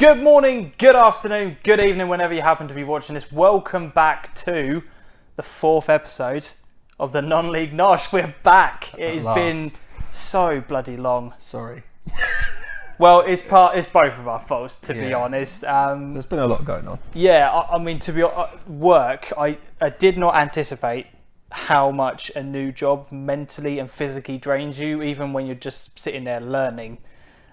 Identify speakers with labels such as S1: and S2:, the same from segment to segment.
S1: Good morning, good afternoon, good evening, whenever you happen to be watching this. Welcome back to the 4th episode of the non-league Nosh. We're back. It has been so bloody long.
S2: Sorry.
S1: Well, it's both of our faults, to be honest.
S2: There's been a lot going on.
S1: Yeah, I mean, to be work, I did not anticipate how much a new job mentally and physically drains you, even when you're just sitting there learning.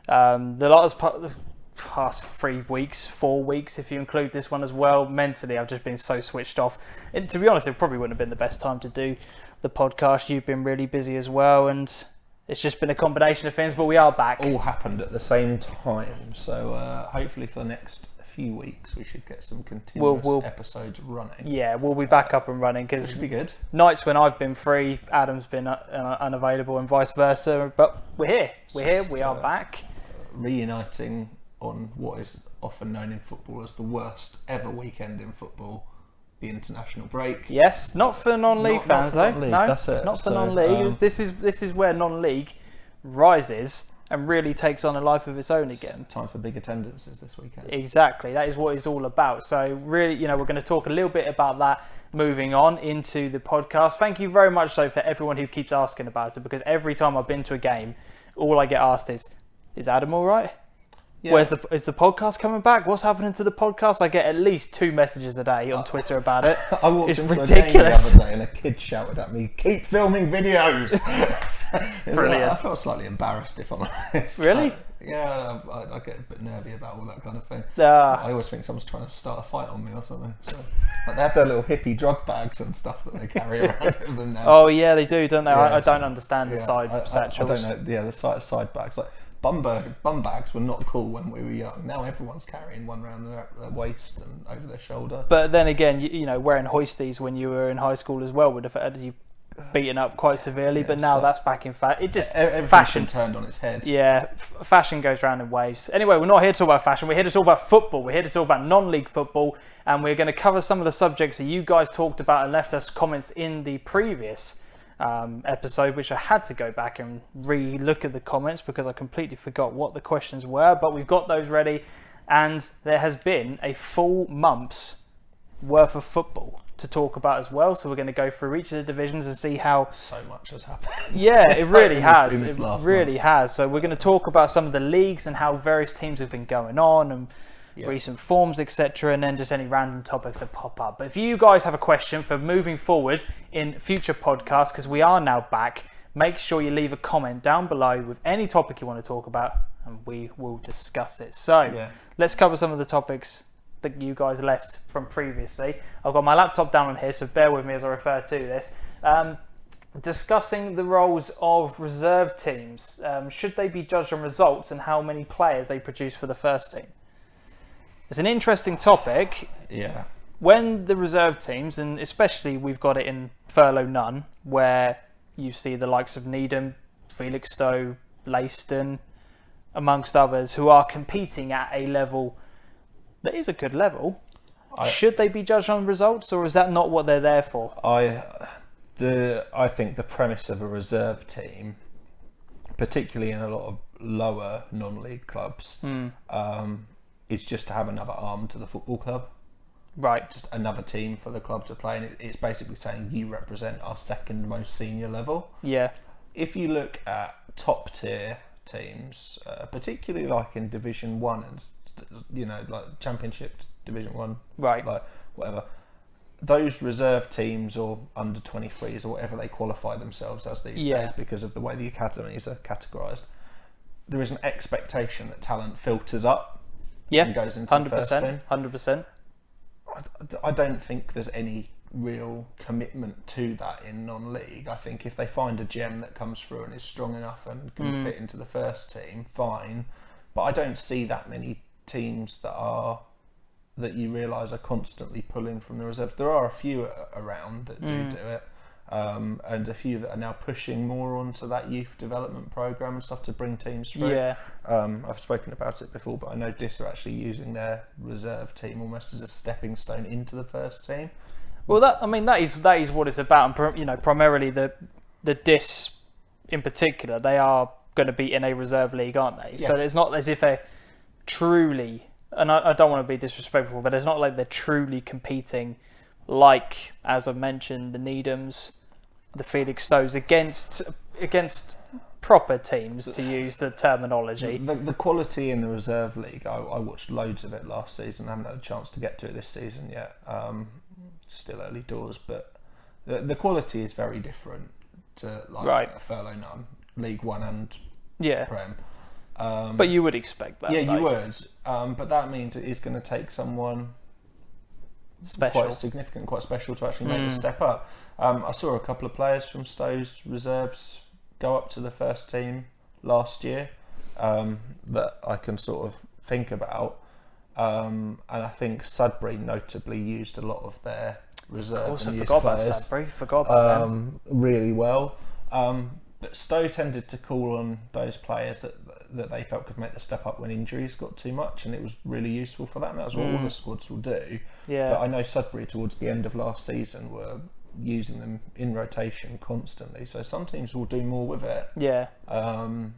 S1: The past 3 weeks, 4 weeks, if you include this one as well, mentally I've just been so switched off. And to be honest, it probably wouldn't have been the best time to do the podcast. You've been really busy as well, and it's just been a combination of things, but we are back.
S2: All happened at the same time, so hopefully for the next few weeks we should get some continuous episodes running.
S1: Yeah, we'll be back up and running, because
S2: should be good.
S1: Nights when I've been free, Adam's been unavailable, and vice versa, but we're here, we are back.
S2: Reuniting on what is often known in football as the worst ever weekend in football, the international break.
S1: Yes, not for non-league fans though. No,
S2: that's it.
S1: Not for non-league. This is where non-league rises and really takes on a life of its own again.
S2: Time for big attendances this weekend.
S1: Exactly, that is what it's all about. So really, we're going to talk a little bit about that moving on into the podcast. Thank you very much though for everyone who keeps asking about it, because every time I've been to a game, all I get asked is Adam all right? Yeah. Is the podcast coming back? What's happening to the podcast? I get at least 2 messages a day on Twitter about it.
S2: I walked
S1: it's
S2: into
S1: ridiculous.
S2: a game the other day and a kid shouted at me, "Keep filming videos!"
S1: Brilliant.
S2: I felt slightly embarrassed, if I'm honest.
S1: Really?
S2: I get a bit nervy about all that kind of thing. I always think someone's trying to start a fight on me or something. So, they have their little hippie drug bags and stuff that they carry around with them now.
S1: Oh yeah, they do, don't they?
S2: Yeah,
S1: I don't understand the side satchels.
S2: I don't know. Yeah, the side bags. Like bum bags were not cool when we were young. Now everyone's carrying one around their waist and over their shoulder.
S1: But then again, wearing hoisties when you were in high school as well would have had you beaten up quite severely. But now that's back in fact. It just fashion
S2: turned on its head.
S1: Yeah, fashion goes round in waves. Anyway, we're not here to talk about fashion. We're here to talk about football. We're here to talk about non-league football, and we're going to cover some of the subjects that you guys talked about and left us comments in the previous episode, which I had to go back and re-look at the comments because I completely forgot what the questions were, but we've got those ready, and there has been a full month's worth of football to talk about as well, so we're going to go through each of the divisions and see how
S2: so much has happened.
S1: Yeah, it really has. It really has. So we're going to talk about some of the leagues and how various teams have been going on and recent forms, etc., and then just any random topics that pop up. But if you guys have a question for moving forward in future podcasts, because we are now back, make sure you leave a comment down below with any topic you want to talk about, and we will discuss it. So let's cover some of the topics that you guys left from previously. I've got my laptop down on here, so bear with me as I refer to this. Discussing the roles of reserve teams. Should they be judged on results and how many players they produce for the first team? It's an interesting topic.
S2: Yeah.
S1: When the reserve teams, and especially we've got it in Furlough None, where you see the likes of Needham, Felixstowe, Leiston, amongst others, who are competing at a level that is a good level. Should they be judged on results, or is that not what they're there for?
S2: I think the premise of a reserve team, particularly in a lot of lower non-league clubs, is just to have another arm to the football club.
S1: Right.
S2: Just another team for the club to play. And it's basically saying you represent our second most senior level.
S1: Yeah.
S2: If you look at top tier teams, particularly like in Division 1 and, like Championship, Division 1,
S1: right,
S2: like whatever, those reserve teams or under 23s or whatever they qualify themselves as these days because of the way the academies are categorised, there is an expectation that talent filters up. And goes into 100%, the first team.
S1: 100%.
S2: I don't think there's any real commitment to that in non-league. I think if they find a gem that comes through and is strong enough and can fit into the first team, fine. But I don't see that many teams that you realise are constantly pulling from the reserve. There are a few around that do it. And a few that are now pushing more onto that youth development programme and stuff to bring teams through. Yeah. I've spoken about it before, but I know Dis are actually using their reserve team almost as a stepping stone into the first team.
S1: Well, that is what it's about, and primarily the Dis in particular, they are going to be in a reserve league, aren't they? Yeah. So it's not as if they're truly and I don't want to be disrespectful, but it's not like they're truly competing, like as I mentioned, the Needhams, the Felix Stows against proper teams, to use the terminology.
S2: The quality in the reserve league, I watched loads of it last season. I haven't had a chance to get to it this season yet. Still early doors, but the quality is very different to a Furlough None, League One and Prem.
S1: But you would expect that.
S2: Yeah, you would. But that means it is going to take someone
S1: special,
S2: quite significant, quite special to actually make the step up. I saw a couple of players from Stowe's reserves go up to the first team last year that I can sort of think about. And I think Sudbury notably used a lot of their reserve. Of
S1: course,
S2: I
S1: forgot about Sudbury. Forgot about them
S2: really well. But Stowe tended to call on those players that they felt could make the step up when injuries got too much, and it was really useful for that. And that was what all the squads will do.
S1: Yeah.
S2: But I know Sudbury towards the end of last season were using them in rotation constantly. So some teams will do more with it.
S1: Yeah.
S2: And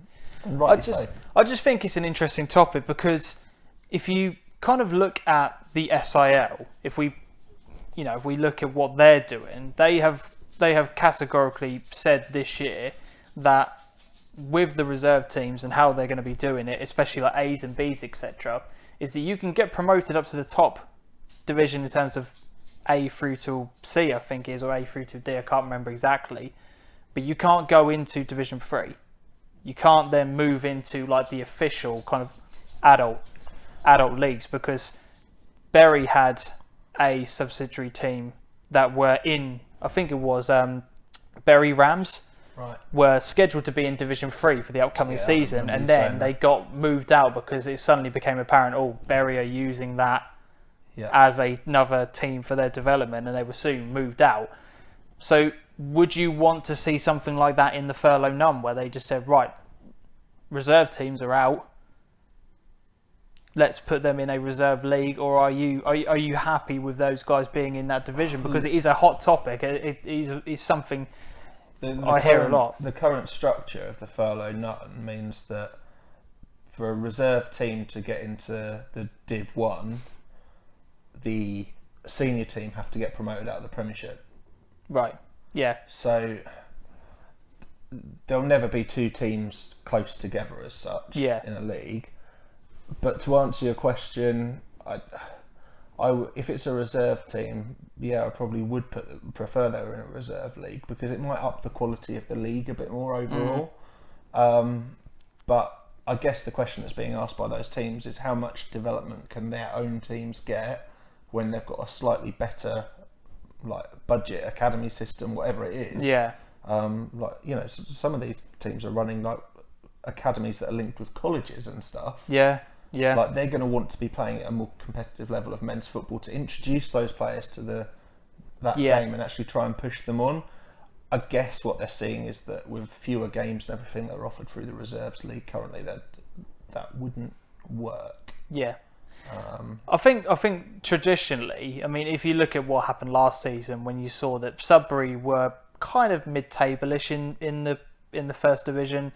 S2: I
S1: just think it's an interesting topic, because if you kind of look at the SIL, if we look at what they're doing, they have categorically said this year that with the reserve teams and how they're going to be doing it, especially like A's and B's, etc., is that you can get promoted up to the top division in terms of A through to C, I think is, or A through to D, I can't remember exactly, but you can't go into Division 3. You can't then move into like the official kind of adult leagues, because Bury had a subsidiary team that were in, I think it was Bury Rams, were scheduled to be in Division 3 for the upcoming season, and then they got moved out because it suddenly became apparent, Bury are using that as another team for their development, and they were soon moved out. So would you want to see something like that in the Furlough None, where they just said, right, reserve teams are out, let's put them in a reserve league? Or are you happy with those guys being in that division? Because it is a hot topic. It is something I hear a lot.
S2: The current structure of the Furlough None means that for a reserve team to get into the Div 1, the senior team have to get promoted out of the Premiership.
S1: Right, yeah.
S2: So there'll never be two teams close together as such in a league. But to answer your question, if it's a reserve team, I probably would prefer they were in a reserve league, because it might up the quality of the league a bit more overall. But I guess the question that's being asked by those teams is how much development can their own teams get when they've got a slightly better budget academy system, whatever it is.
S1: Yeah.
S2: Some of these teams are running academies that are linked with colleges and stuff.
S1: Yeah. Yeah.
S2: They're going to want to be playing at a more competitive level of men's football to introduce those players to that game and actually try and push them on. I guess what they're seeing is that with fewer games and everything that are offered through the reserves league currently, that wouldn't work.
S1: Yeah. I think traditionally, I mean, if you look at what happened last season, when you saw that Sudbury were kind of mid-table-ish in the first division,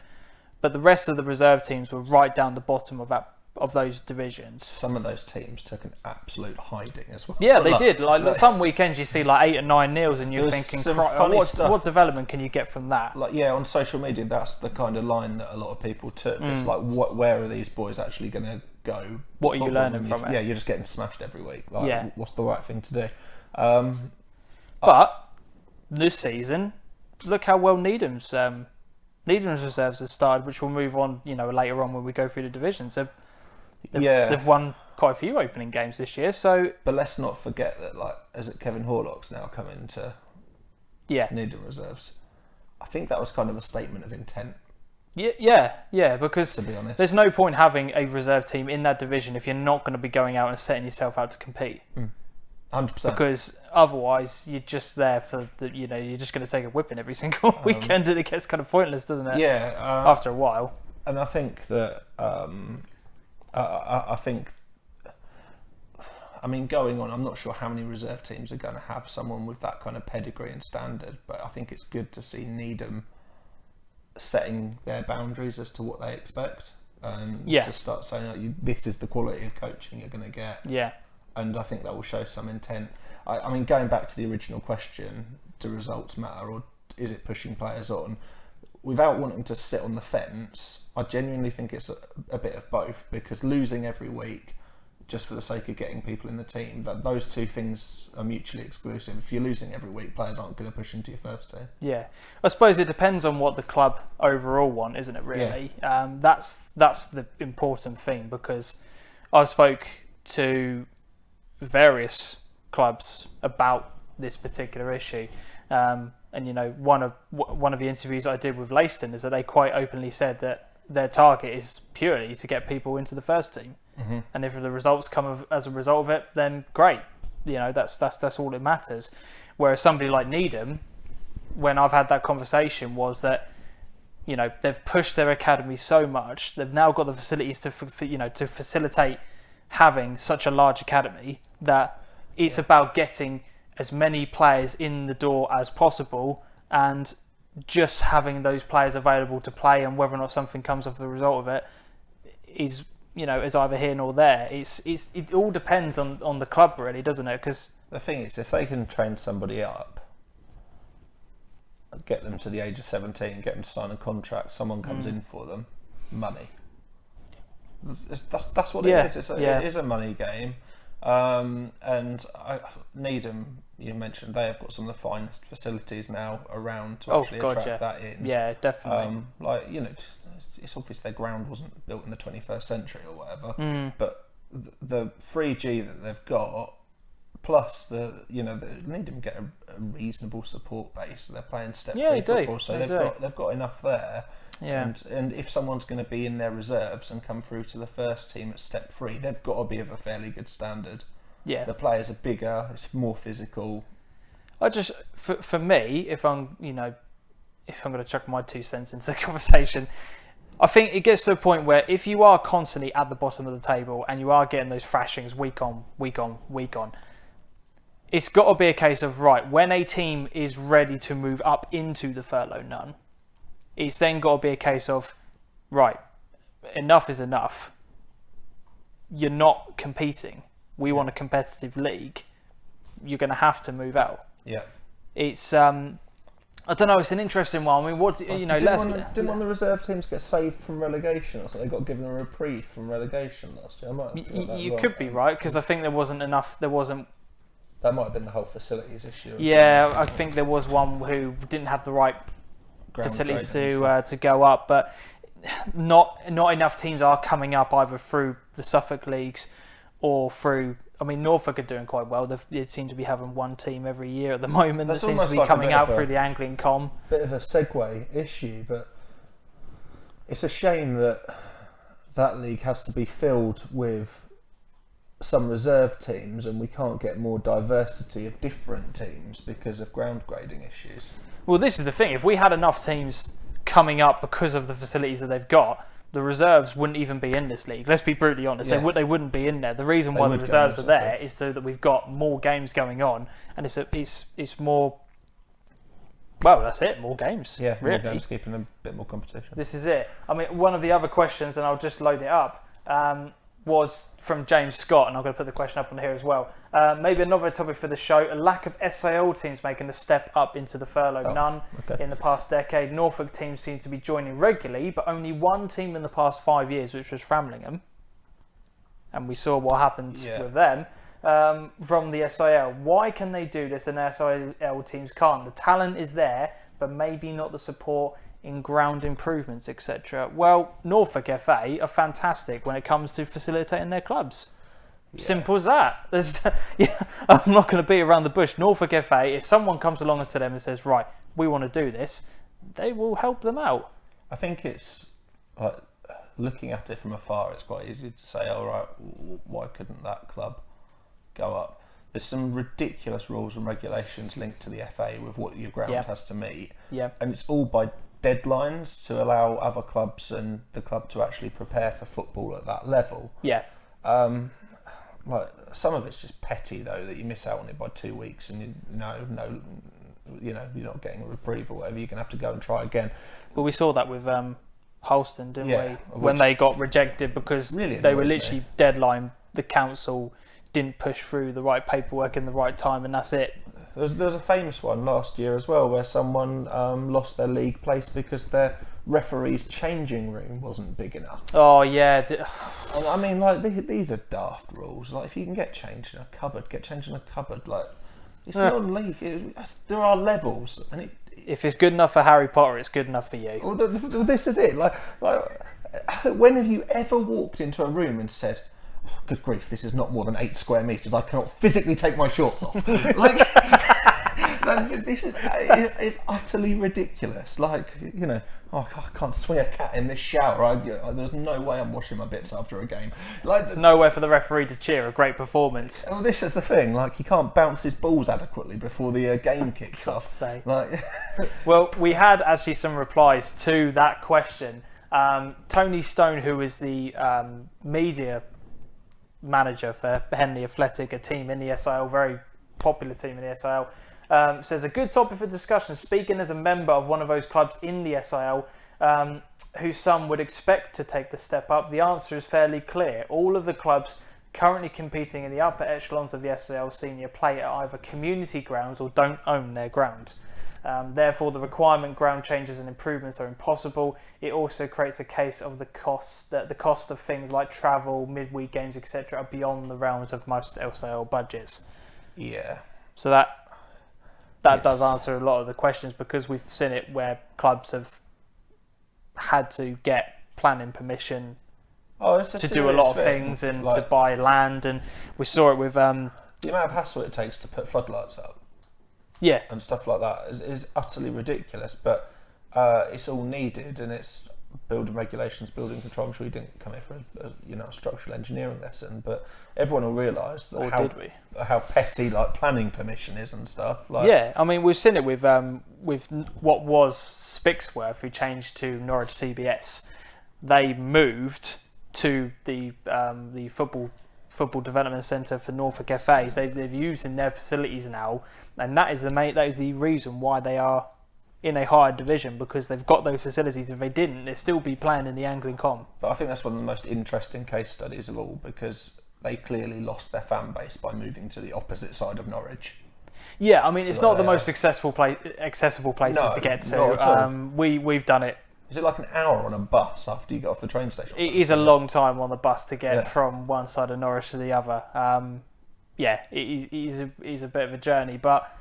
S1: but the rest of the reserve teams were right down the bottom of those divisions.
S2: Some of those teams took an absolute hiding as well.
S1: Yeah, they did. Some weekends you see 8 and 9 nils, and you're thinking, what development can you get from that?
S2: On social media, that's the kind of line that a lot of people took. It's where are these boys actually going to go?
S1: What are you learning from it?
S2: Yeah, you're just getting smashed every week. What's the right thing to do?
S1: But this season, look how well Needham's reserves have started, which we'll move on, later on when we go through the divisions. So they've won quite a few opening games this year. So,
S2: but let's not forget that Kevin Horlock's now come into Needham reserves. I think that was kind of a statement of intent. Yeah, because to be honest,
S1: there's no point having a reserve team in that division if you're not going to be going out and setting yourself out to compete.
S2: 100%.
S1: Because otherwise, you're just there for you're just going to take a whipping every single weekend, and it gets kind of pointless, doesn't it?
S2: Yeah.
S1: After a while.
S2: And I think that going on, I'm not sure how many reserve teams are going to have someone with that kind of pedigree and standard, but I think it's good to see Needham setting their boundaries as to what they expect. and to start saying, this is the quality of coaching you're going to get.
S1: Yeah.
S2: And I think that will show some intent. I mean, going back to the original question, do results matter, or is it pushing players on? Without wanting to sit on the fence, I genuinely think it's a bit of both, because losing every week just for the sake of getting people in the team, that those two things are mutually exclusive. If you're losing every week, players aren't going to push into your first team.
S1: Yeah, I suppose it depends on what the club overall want, isn't it? Really, that's the important thing, because I spoke to various clubs about this particular issue, and one of the interviews I did with Leiston is that they quite openly said that their target is purely to get people into the first team. Mm-hmm. And if the results come as a result of it, then great. That's all that matters. Whereas somebody like Needham, when I've had that conversation, was that they've pushed their academy so much, they've now got the facilities to facilitate having such a large academy, that it's about getting as many players in the door as possible, and just having those players available to play, and whether or not something comes of the result of it is either here nor there. It all depends on the club, really, doesn't it? Because
S2: the thing is, if they can train somebody up, get them to the age of 17, get them to sign a contract, someone comes in for them, money. That's what it is. It is a money game. And Needham, you mentioned, they have got some of the finest facilities now around to actually attract that in.
S1: Yeah, definitely.
S2: It's obvious their ground wasn't built in the 21st century or whatever, but the 3G that they've got, plus Needham get a reasonable support base. They're playing step-free football, so they've got enough there. Yeah. And if someone's going to be in their reserves and come through to the first team at step 3, they've got to be of a fairly good standard. Yeah. The players are bigger, it's more physical.
S1: For me, if I'm going to chuck my 2 cents into the conversation, I think it gets to a point where if you are constantly at the bottom of the table and you are getting those thrashings week on, it's got to be a case of, right, when a team is ready to move up into the furlough none, it's then got to be a case of, right, enough is enough. You're not competing. We want a competitive league. You're going to have to move out.
S2: Yeah.
S1: It's I don't know. It's an interesting one. I mean,
S2: didn't one of the reserve teams get saved from relegation, or something? They got given a reprieve from relegation last year.
S1: You could be right, because I think there wasn't enough. There wasn't.
S2: That might have been the whole facilities issue.
S1: Yeah, I think there was one who didn't have the right facilities to go up, but not enough teams are coming up either through the Suffolk leagues or through. I mean, Norfolk are doing quite well. They seem to be having one team every year at the moment that seems to be coming out through the Anglian Com.
S2: Bit of a segue issue, but it's a shame that league has to be filled with some reserve teams, and we can't get more diversity of different teams because of ground grading issues.
S1: Well, this is the thing. If we had enough teams coming up because of the facilities that they've got, the reserves wouldn't even be in this league. Let's be brutally honest. Yeah. They wouldn't be in there. The reason why the reserves are there is so that we've got more games going on, and it's more. Well, that's it. More games.
S2: Yeah,
S1: really.
S2: More games, keeping a bit more competition.
S1: This is it. I mean, one of the other questions, and I'll just load it up, was from James Scott, and I'm going to put the question up on here as well. Maybe another topic for the show: a lack of SAL teams making a step up into the furlough none in the past decade. Norfolk teams seem to be joining regularly, but only one team in the past 5 years, which was Framlingham, and we saw what happened with them from the SAL. Why can they do this and SAL teams can't? The talent is there, but maybe not the support in ground improvements, etc. Well, Norfolk FA are fantastic when it comes to facilitating their clubs. Yeah. Simple as that. I'm not going to beat around the bush. Norfolk FA, if someone comes along to them and says, right, we want to do this, they will help them out.
S2: I think it's, looking at it from afar, it's quite easy to say, all right, why couldn't that club go up? There's some ridiculous rules and regulations linked to the FA with what your ground has to meet. Yeah. And it's all by deadlines to allow other clubs and the club to actually prepare for football at that level. Yeah. Some of it's just petty though, that you miss out on it by 2 weeks and you're not getting a reprieve or whatever. You're gonna have to go and try again.
S1: Well, we saw that with Holston, didn't we? When they got rejected because they were literally deadline. The council didn't push through the right paperwork in the right time, and that's it.
S2: There's a famous one last year as well where someone lost their league place because their referee's changing room wasn't big enough.
S1: Oh yeah.
S2: I mean, like these are daft rules. Like if you can get changed in a cupboard, get changed in a cupboard. Like it's non-league. There are levels, and
S1: if it's good enough for Harry Potter, it's good enough for you.
S2: Well, this is it. Like, when have you ever walked into a room and said, oh, "Good grief, this is not more than 8 square meters. I cannot physically take my shorts off." Like, this is it's utterly ridiculous. Like, you know, oh, I can't swing a cat in this shower. There's no way I'm washing my bits after a game. Like,
S1: there's nowhere for the referee to cheer a great performance.
S2: Well, this is the thing. Like, he can't bounce his balls adequately before the game kicks off. Like,
S1: well, we had actually some replies to that question. Tony Stone, who is the media manager for Henley Athletic, a team in the SIL, very popular team in the SIL, says a good topic for discussion. Speaking as a member of one of those clubs in the SIL, who some would expect to take the step up, the answer is fairly clear. All of the clubs currently competing in the upper echelons of the SIL senior play at either community grounds or don't own their ground. Therefore, the requirement ground changes and improvements are impossible. It also creates a case of the cost of things like travel, midweek games, etc., are beyond the realms of most LSL budgets.
S2: Yeah.
S1: So that does answer a lot of the questions, because we've seen it where clubs have had to get planning permission to do a lot of things and to buy land, and we saw it with the
S2: amount of hassle it takes to put floodlights up.
S1: Yeah.
S2: And stuff like that is utterly ridiculous, but it's all needed, and it's building regulations, building control. I'm sure you didn't come here for a structural engineering lesson, but everyone will realise how petty like planning permission is and stuff. Like,
S1: yeah, I mean, we've seen it with what was Spixworth, who changed to Norwich CBS. They moved to the football development centre for Norfolk FAs. They've used in their facilities now, and that is the reason why they are in a higher division, because they've got those facilities. If they didn't, they'd still be playing in the Anglian Com.
S2: But I think that's one of the most interesting case studies of all, because they clearly lost their fan base by moving to the opposite side of Norwich.
S1: Yeah, I mean, it's not the most accessible places to get to.
S2: Not at all.
S1: We've done it.
S2: Is it like an hour on a bus after you get off the train station?
S1: It is a long time on the bus to get from one side of Norwich to the other. It is a bit of a journey, but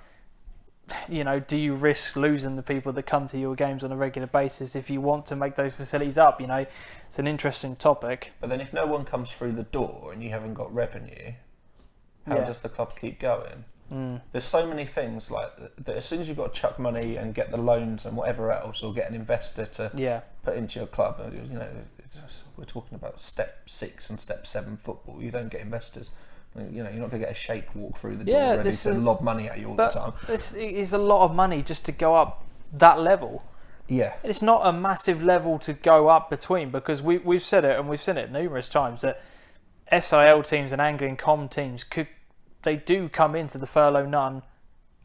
S1: you know, do you risk losing the people that come to your games on a regular basis if you want to make those facilities up? You know, it's an interesting topic.
S2: But then if no one comes through the door and you haven't got revenue, how does the club keep going? There's so many things like that. As soon as you've got to chuck money and get the loans and whatever else, or get an investor to put into your club, you know, we're talking about step 6 and step 7 football. You don't get investors. You know, you're not going to get a sheikh walk through the door ready to lob money at you all the time.
S1: This is a lot of money just to go up that level.
S2: Yeah,
S1: it's not a massive level to go up between, because we've said it and we've seen it numerous times that SIL teams and Anglian Com teams do come into the furlough none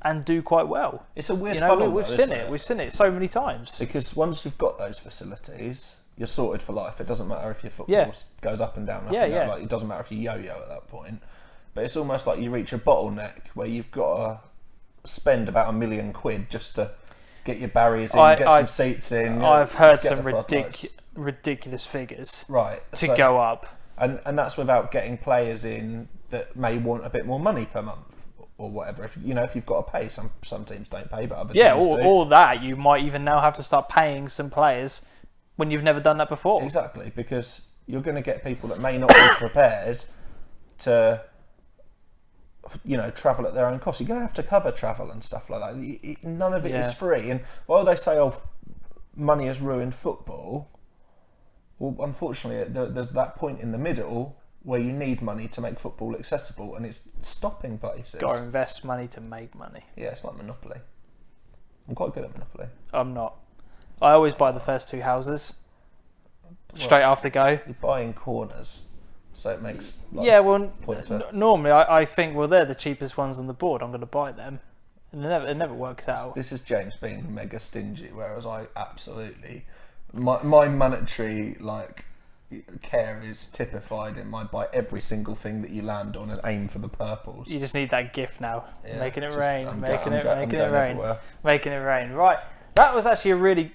S1: and do quite well.
S2: It's a weird funnel.
S1: We've seen it so many times.
S2: Because once you've got those facilities, you're sorted for life. It doesn't matter if your football goes up and down. Like, it doesn't matter if you yo-yo at that point. But it's almost like you reach a bottleneck where you've got to spend about £1 million just to get your barriers in, get some seats in.
S1: I've heard some ridiculous figures to go up.
S2: And that's without getting players in that may want a bit more money per month or whatever. If you've got to pay, some teams don't pay, but other teams do.
S1: Or that you might even now have to start paying some players when you've never done that before.
S2: Exactly, because you're going to get people that may not be prepared to, you know, travel at their own cost. You're going to have to cover travel and stuff like that. None of it is free. And while they say, money has ruined football, well, unfortunately, there's that point in the middle where you need money to make football accessible, and it's stopping places.
S1: Got to invest money to make money.
S2: Yeah, it's like Monopoly. I'm quite good at Monopoly.
S1: I'm not. I always buy the first 2 houses straight after go.
S2: You buy in corners, so it makes
S1: normally I think, well, they're the cheapest ones on the board, I'm going to buy them, and it never works out.
S2: This is James being mega stingy, whereas I absolutely my monetary care is typified in my buy every single thing that you land on and aim for the purples.
S1: You just need that gift now.
S2: Yeah,
S1: making it
S2: just-
S1: rain,
S2: I'm
S1: making it
S2: going
S1: rain,
S2: everywhere.
S1: making it rain. Right, that was actually a really,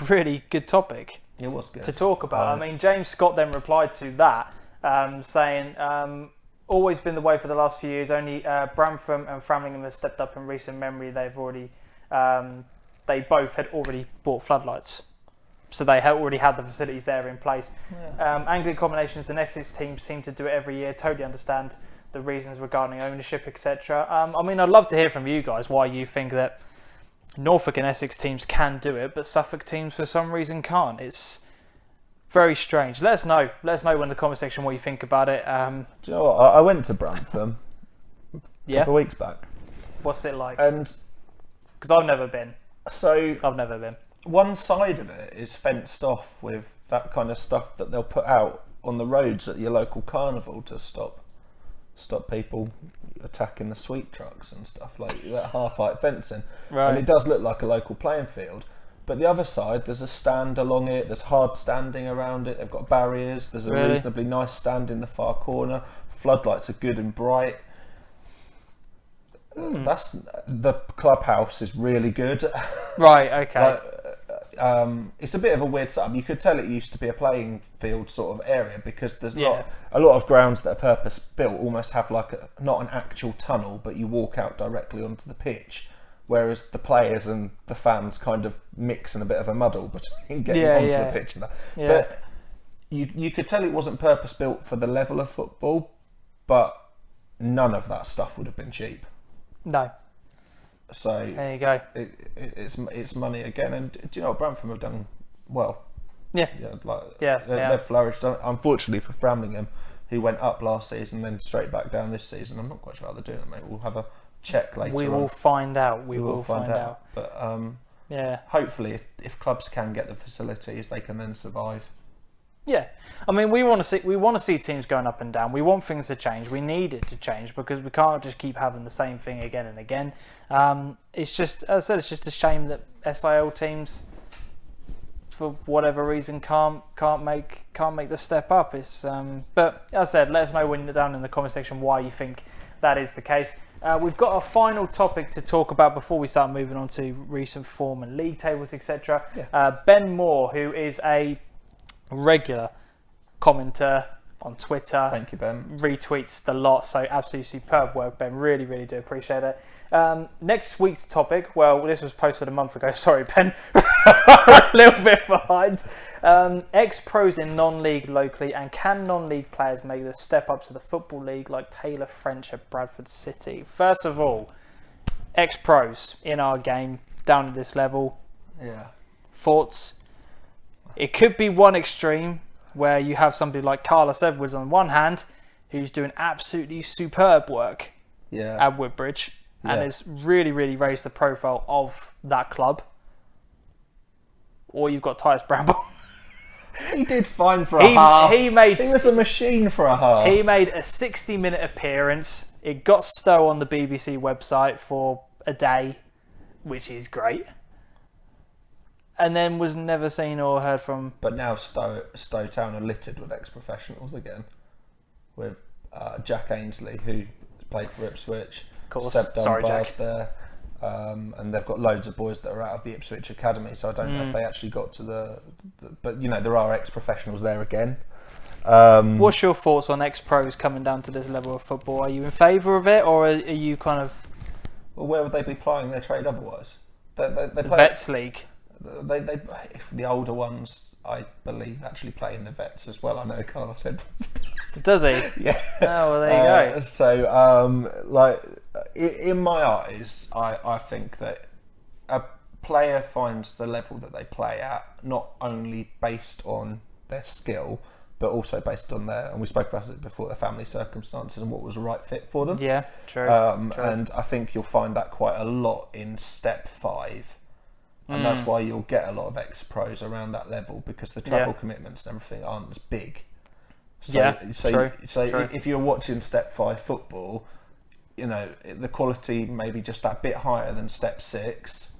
S1: really good topic
S2: It was good
S1: to talk about. I mean, James Scott then replied to that, saying, always been the way for the last few years. Only Bramtham and Framlingham have stepped up in recent memory. They've already, they both had already bought floodlights. So they already had the facilities there in place. Yeah. Anglican combinations, the next 6 teams seem to do it every year. Totally understand the reasons regarding ownership, etc. I mean, I'd love to hear from you guys why you think that Norfolk and Essex teams can do it, but Suffolk teams for some reason can't. It's very strange. Let us know. Let us know in the comment section what you think about it.
S2: Do you know what? I went to Bramtham a couple of weeks back.
S1: What's it like?
S2: And
S1: because I've never been.
S2: So
S1: I've never been.
S2: One side of it is fenced off with that kind of stuff that they'll put out on the roads at your local carnival to stop people attacking the sweet trucks and stuff, like that half-height fencing.
S1: Right.
S2: And it does look like a local playing field. But the other side, there's a stand along it, there's hard standing around it, they've got barriers, there's a reasonably nice stand in the far corner, floodlights are good and bright. That's the clubhouse is really good.
S1: Right, okay.
S2: It's a bit of a weird setup. You could tell it used to be a playing field sort of area because there's not a lot of grounds that are purpose built almost have not an actual tunnel, but you walk out directly onto the pitch, whereas the players and the fans kind of mix in a bit of a muddle between getting onto the pitch and that. Yeah. But you could tell it wasn't purpose built for the level of football, but none of that stuff would have been cheap.
S1: No.
S2: So
S1: there you go.
S2: It's money again, and do you know what, Bramtham have done well?
S1: Yeah.
S2: They've flourished. Unfortunately for Framlingham, who went up last season and then straight back down this season. I'm not quite sure how they're doing it, mate. We'll have a check later.
S1: We will find out. We will find out.
S2: But hopefully, if clubs can get the facilities, they can then survive. Yeah,
S1: I mean, we want to see teams going up and down. We want things to change. We need it to change because we can't just keep having the same thing again and again. It's just, as I said, it's just a shame that SIL teams, for whatever reason, can't make the step up. It's but as I said, let us know down in the comment section why you think that is the case. We've got a final topic to talk about before we start moving on to recent form and league tables, etc. Yeah. Ben Moore, who is a regular commenter on Twitter.
S2: Thank you, Ben.
S1: Retweets the lot, so absolutely superb work, Ben. Really, really do appreciate it. Next week's topic, well, this was posted a month ago. Sorry, Ben. A little bit behind. Ex-pros in non-league locally, and can non-league players make the step up to the Football League like Taylor French at Bradford City? First of all, ex-pros in our game, down at this level.
S2: Yeah.
S1: Thoughts? It could be one extreme where you have somebody like Carlos Edwards on one hand, who's doing absolutely superb work at Woodbridge and has really, really raised the profile of that club. Or you've got Tyus Bramble.
S2: He did fine for a half.
S1: He
S2: was a machine for a half.
S1: He made a 60-minute appearance. It got Stowe on the BBC website for a day, which is great. And then was never seen or heard from.
S2: But now Stowe Town are littered with ex-professionals again, with Jack Ainsley, who played for Ipswich.
S1: Of course.
S2: Seb
S1: Sorry,
S2: Dunbar's
S1: Jack.
S2: there, and they've got loads of boys that are out of the Ipswich Academy. So I don't know if they actually got to the but you know there are ex-professionals there again.
S1: What's your thoughts on ex-pros coming down to this level of football? Are you in favour of it, or are you kind of?
S2: Well, where would they be plying their trade otherwise? They play
S1: Vets League.
S2: They the older ones, I believe, actually play in the vets as well. I know Carlos Edwards
S1: does he?
S2: Yeah.
S1: Oh, well, there you go.
S2: So, like, in my eyes, I think that a player finds the level that they play at not only based on their skill, but also based on their, and we spoke about it before, their family circumstances and what was the right fit for them.
S1: Yeah, true. True.
S2: And I think you'll find that quite a lot in step 5. And that's why you'll get a lot of ex-pros around that level, because the travel commitments and everything aren't as big. So,
S1: true.
S2: If you're watching step 5 football, you know, the quality may be just that bit higher than step 6,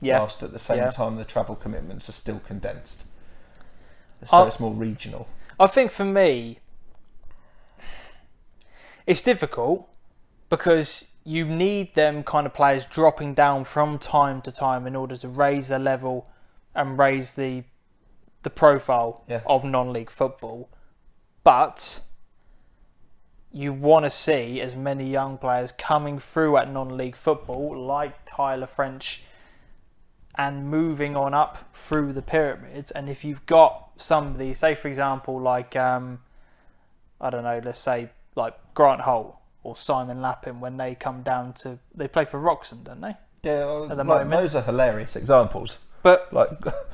S2: whilst at the same time the travel commitments are still condensed. So it's more regional.
S1: I think for me, it's difficult because you need them kind of players dropping down from time to time in order to raise their level and raise the profile of non-league football. But you want to see as many young players coming through at non-league football, like Tyler French, and moving on up through the pyramids. And if you've got somebody, say for example, like I don't know, let's say like Grant Holt or Simon Lappin, when they come down to, they play for Wroxham, don't they?
S2: Yeah, at the moment. Those are hilarious examples.
S1: But like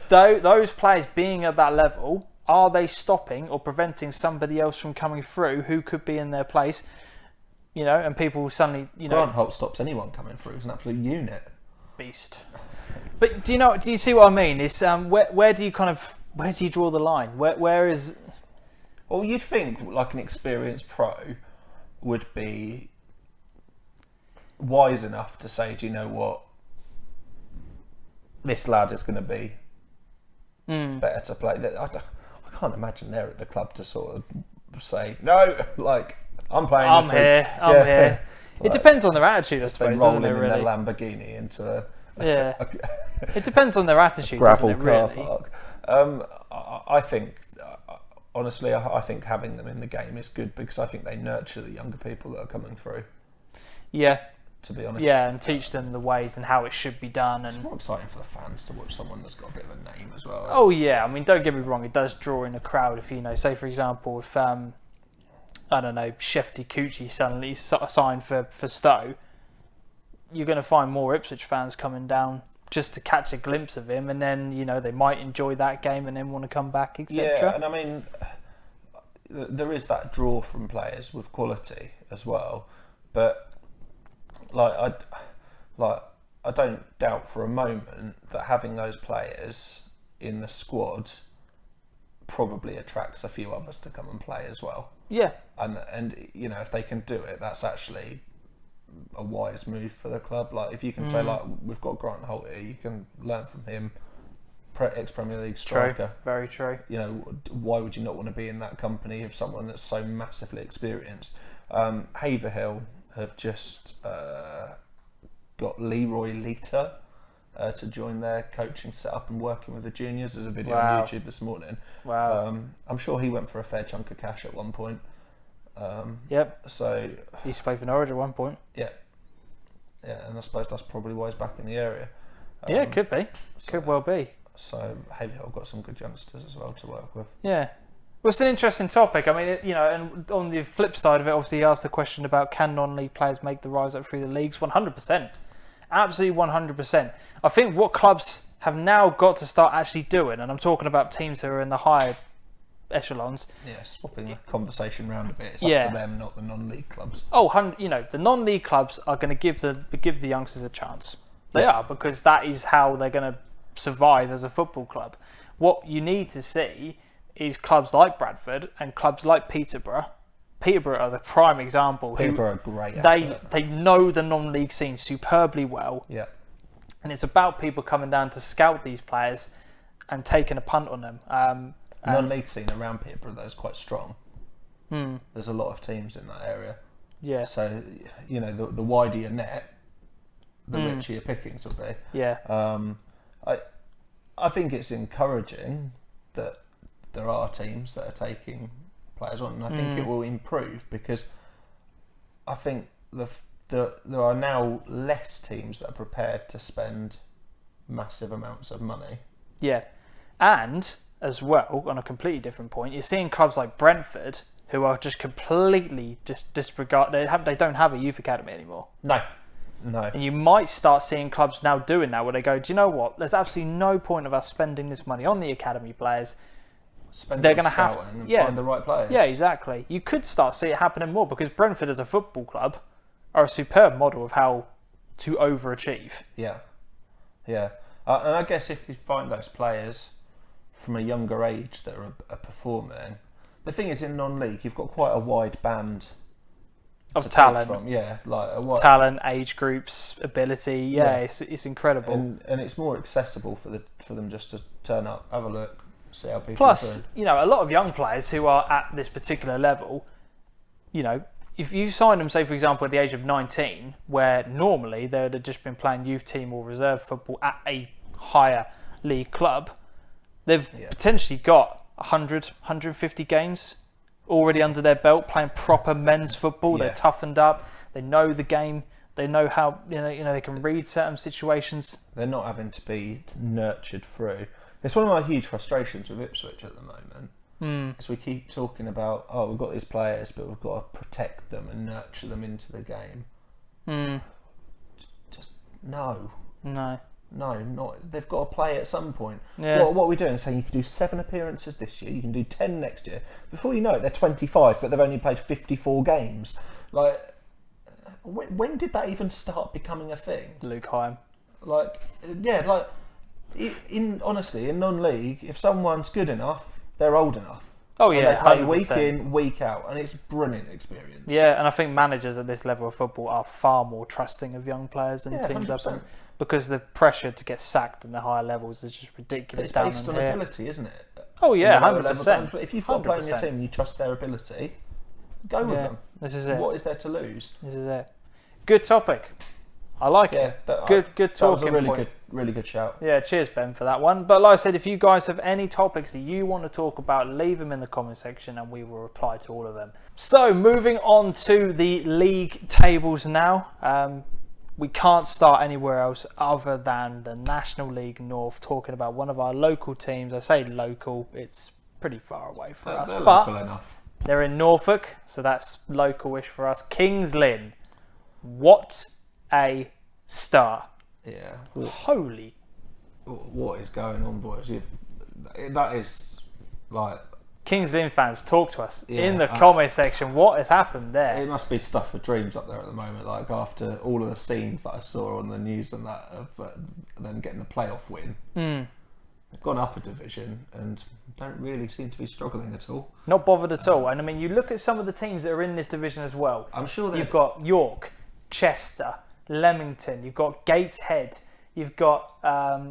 S1: those players being at that level, are they stopping or preventing somebody else from coming through who could be in their place? You know, and people suddenly,
S2: Grant Holt stops anyone coming through. He's an absolute unit.
S1: Beast. But do you see what I mean? It's where do you draw the line? Where is?
S2: Well, you'd think like an experienced pro would be wise enough to say, do you know what? This lad is going to be better to play. I can't imagine they're at the club to sort of say, no, like, I'm playing
S1: I'm here. It depends on their attitude, I suppose, doesn't it, really?
S2: In their Lamborghini into
S1: it depends on their attitude,
S2: gravel
S1: doesn't it, really?
S2: car park. I think, honestly, I think having them in the game is good because I think they nurture the younger people that are coming through.
S1: Yeah.
S2: To be honest.
S1: Yeah, and teach them the ways and how it should be done. And
S2: it's more exciting for the fans to watch someone that's got a bit of a name as well.
S1: Oh yeah, I mean, don't get me wrong, it does draw in a crowd. If say for example, if I don't know, Shefty Cucci suddenly signed for Stowe, you're going to find more Ipswich fans coming down just to catch a glimpse of him, and then they might enjoy that game and then want to come back, etc.
S2: Yeah, and I mean, there is that draw from players with quality as well, but. I don't doubt for a moment that having those players in the squad probably attracts a few others to come and play as well.
S1: Yeah.
S2: And if they can do it, that's actually a wise move for the club. Like if you can say like we've got Grant Holt here, you can learn from him, ex-Premier League striker.
S1: True. Very true.
S2: Why would you not want to be in that company of someone that's so massively experienced? Haverhill have just got Leroy Lita to join their coaching setup and working with the juniors. There's a video on YouTube this morning.
S1: Wow.
S2: I'm sure he went for a fair chunk of cash at one point.
S1: Yep.
S2: So
S1: he used to play for Norwich at one point.
S2: Yeah. Yeah, and I suppose that's probably why he's back in the area.
S1: Yeah, it could be. Could well be.
S2: So Haverhill got some good youngsters as well to work with.
S1: Yeah. Well, it's an interesting topic. I mean, and on the flip side of it, obviously, you asked the question about can non-league players make the rise up through the leagues? 100%. Absolutely 100%. I think what clubs have now got to start actually doing, and I'm talking about teams that are in the higher echelons.
S2: Yeah, swapping the conversation around a bit. It's up to them, not the non-league clubs.
S1: Oh, the non-league clubs are going to give the youngsters a chance. They are, because that is how they're going to survive as a football club. What you need to see is clubs like Bradford and clubs like Peterborough. Peterborough are the prime example.
S2: Peterborough are great.
S1: They know the non-league scene superbly well.
S2: Yeah.
S1: And it's about people coming down to scout these players and taking a punt on them.
S2: Non-league scene around Peterborough though is quite strong. There's a lot of teams in that area.
S1: Yeah.
S2: So the wider your net, the richer your pickings will be.
S1: Yeah.
S2: I think it's encouraging that there are teams that are taking players on, and I think it will improve because I think there are now less teams that are prepared to spend massive amounts of money.
S1: Yeah, and as well, on a completely different point, you're seeing clubs like Brentford who are just completely disregard. They don't have a youth academy anymore.
S2: No.
S1: And you might start seeing clubs now doing that, where they go, do you know what? There's absolutely no point of us spending this money on the academy players.
S2: They're going to have to find the right players.
S1: Yeah, exactly. You could start see it happening more because Brentford as a football club are a superb model of how to overachieve.
S2: Yeah. And I guess if you find those players from a younger age that are performing, the thing is in non-league you've got quite a wide band
S1: of talent. Talent, age groups, ability. It's incredible.
S2: And it's more accessible for them just to turn up, have a look. See how people
S1: Plus,
S2: do.
S1: you know, a lot of young players who are at this particular level, you know, if you sign them, say, for example, at the age of 19, where normally they would have just been playing youth team or reserve football at a higher league club, they've potentially got 100, 150 games already under their belt playing proper men's football. They're toughened up. They know the game. They know how, you know, they can read certain situations.
S2: They're not having to be nurtured through. It's one of my huge frustrations with Ipswich at the moment. As we keep talking about, we've got these players, but we've got to protect them and nurture them into the game. Just no, not. They've got to play at some point.
S1: Yeah.
S2: What are we doing? Saying you can do 7 appearances this year, you can do 10 next year. Before you know it, they're 25, but they've only played 54 games. Like, when did that even start becoming a thing?
S1: Luke Heim.
S2: Honestly, in non-league, if someone's good enough, they're old enough.
S1: Oh yeah,
S2: and they play
S1: 100%.
S2: week in, week out, and it's a brilliant experience.
S1: Yeah, and I think managers at this level of football are far more trusting of young players than teams
S2: 100%.
S1: up, because the pressure to get sacked in the higher levels is just ridiculous.
S2: It's based on ability, isn't it?
S1: Oh yeah, 100%.
S2: If you've got a player in your team and you trust their ability, go with them.
S1: This is it.
S2: What is there to lose?
S1: This is it. Good topic. I like it. Good talking
S2: that was a
S1: point.
S2: really good shout.
S1: Yeah, cheers Ben for that one. But like I said, if you guys have any topics that you want to talk about, leave them in the comment section and we will reply to all of them. So moving on to the league tables now. We can't start anywhere else other than the National League North, talking about one of our local teams. I say local, it's pretty far away for us.
S2: They're
S1: but
S2: local enough.
S1: They're in Norfolk, so that's local-ish for us. Kings Lynn. What a star.
S2: Yeah.
S1: Holy.
S2: What is going on, boys? That is like...
S1: Kings Lynn fans, talk to us in the comment section. What has happened there?
S2: It must be stuff for dreams up there at the moment. Like after all of the scenes that I saw on the news and that of them getting the playoff win. They've gone up a division and don't really seem to be struggling at all.
S1: Not bothered at all. And I mean, you look at some of the teams that are in this division as well.
S2: I'm sure
S1: you've got York, Chester, Leamington, you've got Gateshead, you've got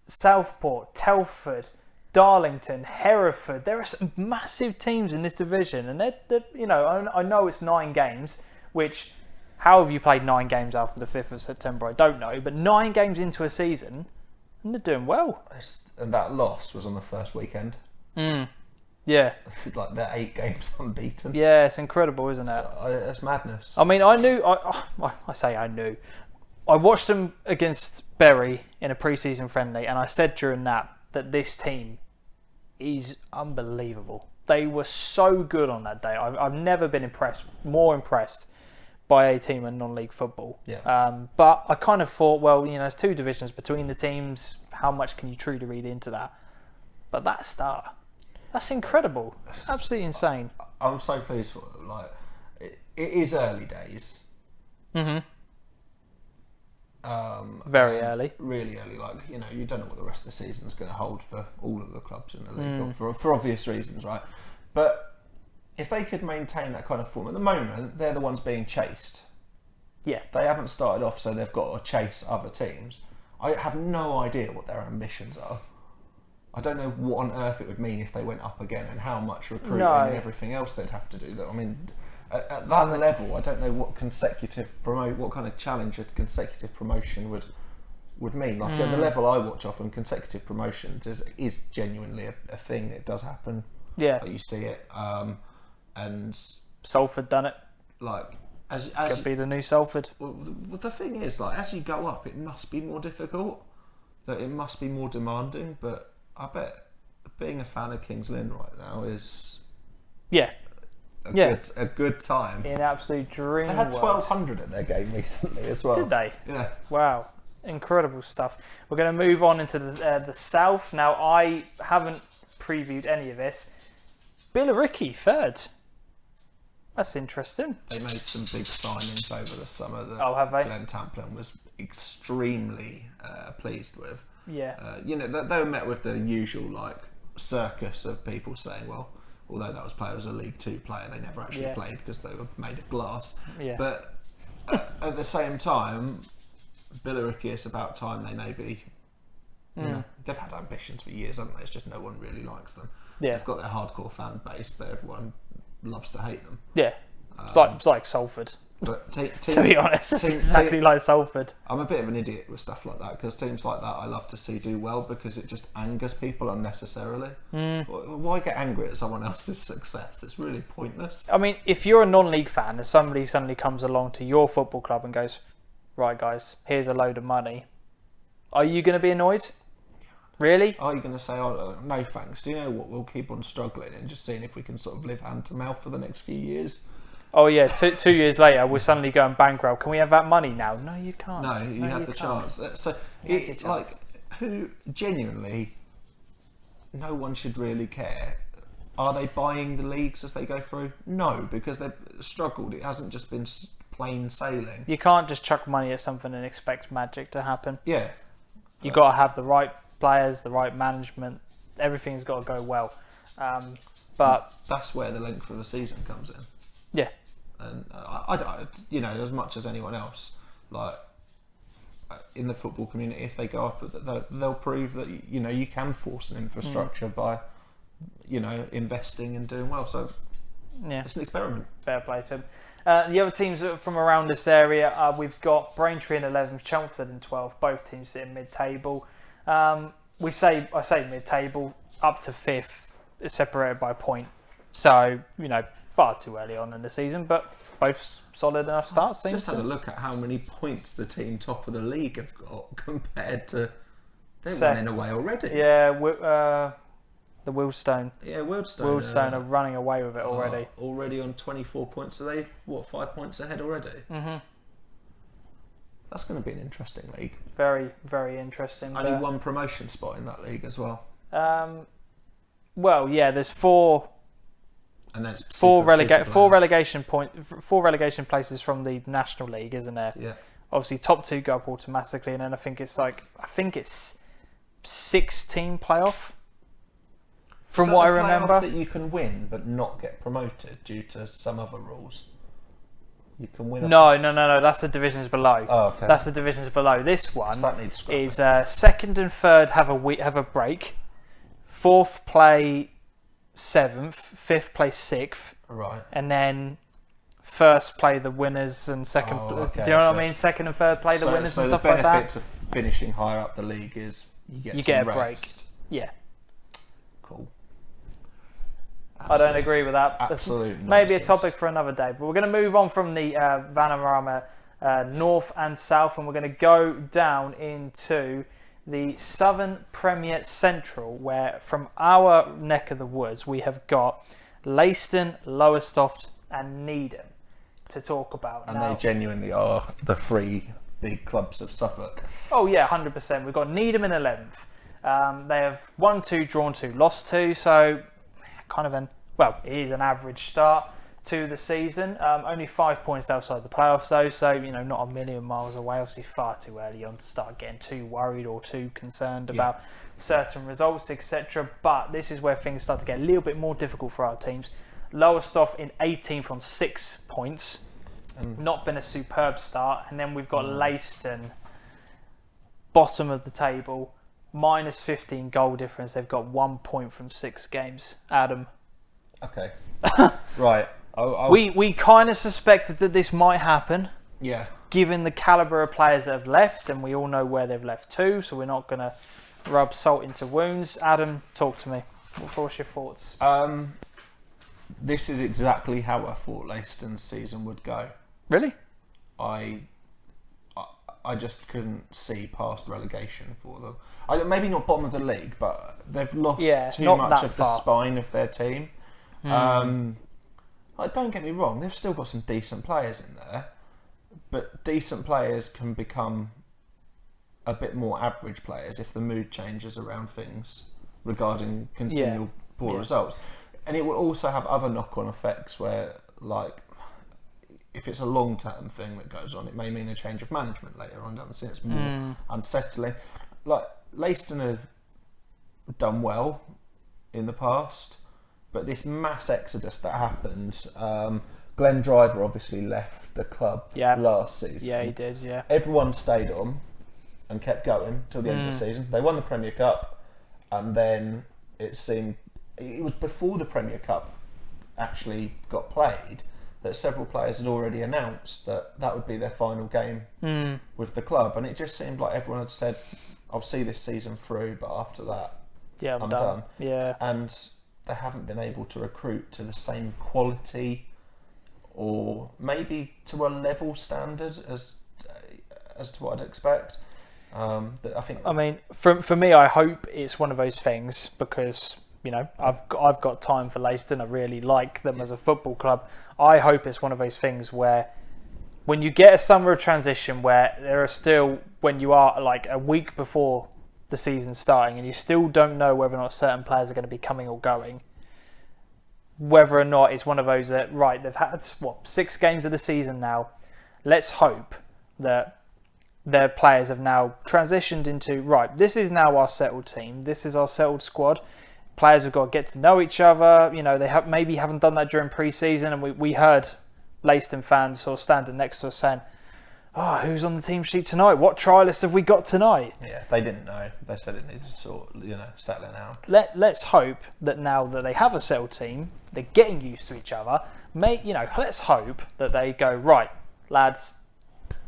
S1: Southport, Telford, Darlington, Hereford. There are some massive teams in this division, and they're you know, I know it's 9 games, which how have you played 9 games after the 5th of September? I don't know, but 9 games into a season, and they're doing well.
S2: And that loss was on the first weekend.
S1: Yeah.
S2: Like they're 8 games unbeaten.
S1: Yeah, it's incredible, isn't it?
S2: That's madness.
S1: I mean, I knew. I say I knew. I watched them against Bury in a pre-season friendly, and I said during that this team is unbelievable. They were so good on that day. I've never been more impressed by a team in non-league football.
S2: Yeah.
S1: But I kind of thought, well, you know, there's 2 divisions between the teams. How much can you truly read into that? But that start, that's incredible. Absolutely insane.
S2: I'm so pleased for them. Like, it is early days.
S1: Very early.
S2: Really early. Like, you know, you don't know what the rest of the season's going to hold for all of the clubs in the league, for obvious reasons, right? But if they could maintain that kind of form, at the moment, they're the ones being chased.
S1: Yeah.
S2: They haven't started off, so they've got to chase other teams. I have no idea what their ambitions are. I don't know what on earth it would mean if they went up again and how much recruiting and everything else they'd have to do. I mean, at that level, I don't know what what kind of challenge a consecutive promotion would mean. Like at the level I watch off, and consecutive promotions is genuinely a thing. It does happen.
S1: Yeah.
S2: Like you see it. And
S1: Salford done it.
S2: Like as
S1: could be the new Salford.
S2: Well, the thing is, like as you go up, it must be more difficult. That it must be more demanding. But I bet being a fan of Kings Lynn right now is a good time.
S1: An absolute dream.
S2: They had 1,200 at their game recently as well.
S1: Did they?
S2: Yeah.
S1: Wow. Incredible stuff. We're going to move on into the South. Now, I haven't previewed any of this. Billericay, 3rd. That's interesting.
S2: They made some big signings over the summer that
S1: have they?
S2: Glenn Tamplin was extremely pleased with.
S1: Yeah.
S2: You know, they were met with the usual like circus of people saying, well, although that player was a League 2 player, they never actually played because they were made of glass.
S1: Yeah.
S2: But at the same time, Billericay, it's about time they maybe they've had ambitions for years, haven't they? It's just no one really likes them.
S1: Yeah.
S2: They've got their hardcore fan base, but everyone loves to hate them.
S1: Yeah. It's like Salford.
S2: But
S1: to be honest, it's exactly like Salford.
S2: I'm a bit of an idiot with stuff like that, because teams like that I love to see do well, because it just angers people unnecessarily. Why get angry at someone else's success? It's really pointless.
S1: I mean, if you're a non-league fan and somebody suddenly comes along to your football club and goes, right guys, here's a load of money, are you going to be annoyed? Really?
S2: Are you going to say, oh, no thanks, do you know what, we'll keep on struggling and just seeing if we can sort of live hand to mouth for the next few years?
S1: Oh yeah, 2 years later we're suddenly going bankrupt. Can we have that money now? No, you can't.
S2: No, you had the chance. So, like, who genuinely, no one should really care. Are they buying the leagues as they go through? No, because they've struggled. It hasn't just been plain sailing.
S1: You can't just chuck money at something and expect magic to happen.
S2: Yeah.
S1: You've got to have the right players, the right management. Everything's got to go well. But
S2: that's where the length of the season comes in.
S1: Yeah.
S2: And I, you know, as much as anyone else, like in the football community, if they go up, they'll prove that, you know, you can force an infrastructure by, you know, investing and doing well. So yeah, it's an experiment.
S1: Fair play to them. The other teams from around this area, we've got Braintree in 11th, Chelmsford in 12th. Both teams sitting mid-table. I say mid-table, up to 5th is separated by a point. So, you know, far too early on in the season, but both solid enough starts.
S2: Just had a look at how many points the team top of the league have got compared to... They're running away already.
S1: Yeah, the Wealdstone.
S2: Yeah, Wealdstone.
S1: Wealdstone are running away with it already.
S2: Already on 24 points. Are they, 5 points ahead already? Mm-hmm. That's going to be an interesting league.
S1: Very, very interesting.
S2: Only one promotion spot in that league as well.
S1: Well, yeah, there's 4...
S2: And then
S1: four relegation places from the National League, isn't there?
S2: Yeah.
S1: Obviously, top 2 go up automatically, and then I think it's 6-team playoff. From what I remember,
S2: that you can win but not get promoted due to some other rules. You can win.
S1: No. That's the divisions below.
S2: Oh, okay.
S1: That's the divisions below. This one is 2nd and 3rd have a break. 4th play 7th, 5th play 6th,
S2: right,
S1: and then 1st play the winners and 2nd.
S2: Okay.
S1: Do you know what I mean? 2nd and 3rd play the winners and stuff like that.
S2: So the benefit of finishing higher up the league is you get a break.
S1: Yeah.
S2: Cool.
S1: I don't agree with that.
S2: Absolutely.
S1: Maybe a topic for another day. But we're going to move on from the Vanarama North and South, and we're going to go down into the Southern Premier Central, where from our neck of the woods we have got Leiston, Lowestoft and Needham to talk about.
S2: And they genuinely are the 3 big clubs of Suffolk.
S1: Oh yeah, 100%. We've got Needham in 11th. They have won 2, drawn 2, lost 2, so kind of it is an average start to the season. Only 5 points outside the playoffs though, so you know, not a million miles away. Obviously far too early on to start getting too worried or too concerned about certain results, etc. But this is where things start to get a little bit more difficult for our teams. Lowestoft in 18th on 6 points. Not been a superb start. And then we've got Leiston, bottom of the table, minus 15 goal difference. They've got 1 point from 6 games. Adam.
S2: Okay. Right.
S1: We kind of suspected that this might happen.
S2: Yeah.
S1: Given the calibre of players that have left, and we all know where they've left to, so we're not going to rub salt into wounds. Adam, talk to me. What's your thoughts?
S2: This is exactly how I thought Leiston's season would go.
S1: Really?
S2: I just couldn't see past relegation for them. Maybe not bottom of the league, but they've lost too much of the spine of their team. Don't get me wrong, they've still got some decent players in there, but decent players can become a bit more average players if the mood changes around things regarding continual poor results. And it will also have other knock-on effects where, like, if it's a long-term thing that goes on, it may mean a change of management later on down the line. It's more unsettling. Like, Leiston have done well in the past, but this mass exodus that happened, Glenn Driver obviously left the club last season.
S1: Yeah, he did, yeah.
S2: Everyone stayed on. and kept going till the end of the season. They won the Premier Cup, and then it was before the Premier Cup actually got played that several players had already announced that would be their final game with the club, and it just seemed like everyone had said, I'll see this season through, but after that, I'm done.
S1: Yeah.
S2: And they haven't been able to recruit to the same quality or maybe to a level standard as to what I'd expect. I mean,
S1: for me, I hope it's one of those things because, you know, I've got time for Leicester. I really like them as a football club. I hope it's one of those things where when you get a summer of transition where there are still, when you are like a week before the season starting and you still don't know whether or not certain players are going to be coming or going, whether or not it's one of those that, right, they've had, 6 games of the season now. Let's hope that their players have now transitioned into, right, this is now our settled team. This is our settled squad. Players have got to get to know each other. You know, they maybe haven't done that during pre-season, and we heard Leicester fans sort of standing next to us saying, "Oh, who's on the team sheet tonight? What trialists have we got tonight?"
S2: Yeah, they didn't know. They said it needed to sort, settling out.
S1: Let's hope that now that they have a settled team, they're getting used to each other. Let's hope that they go, right, lads,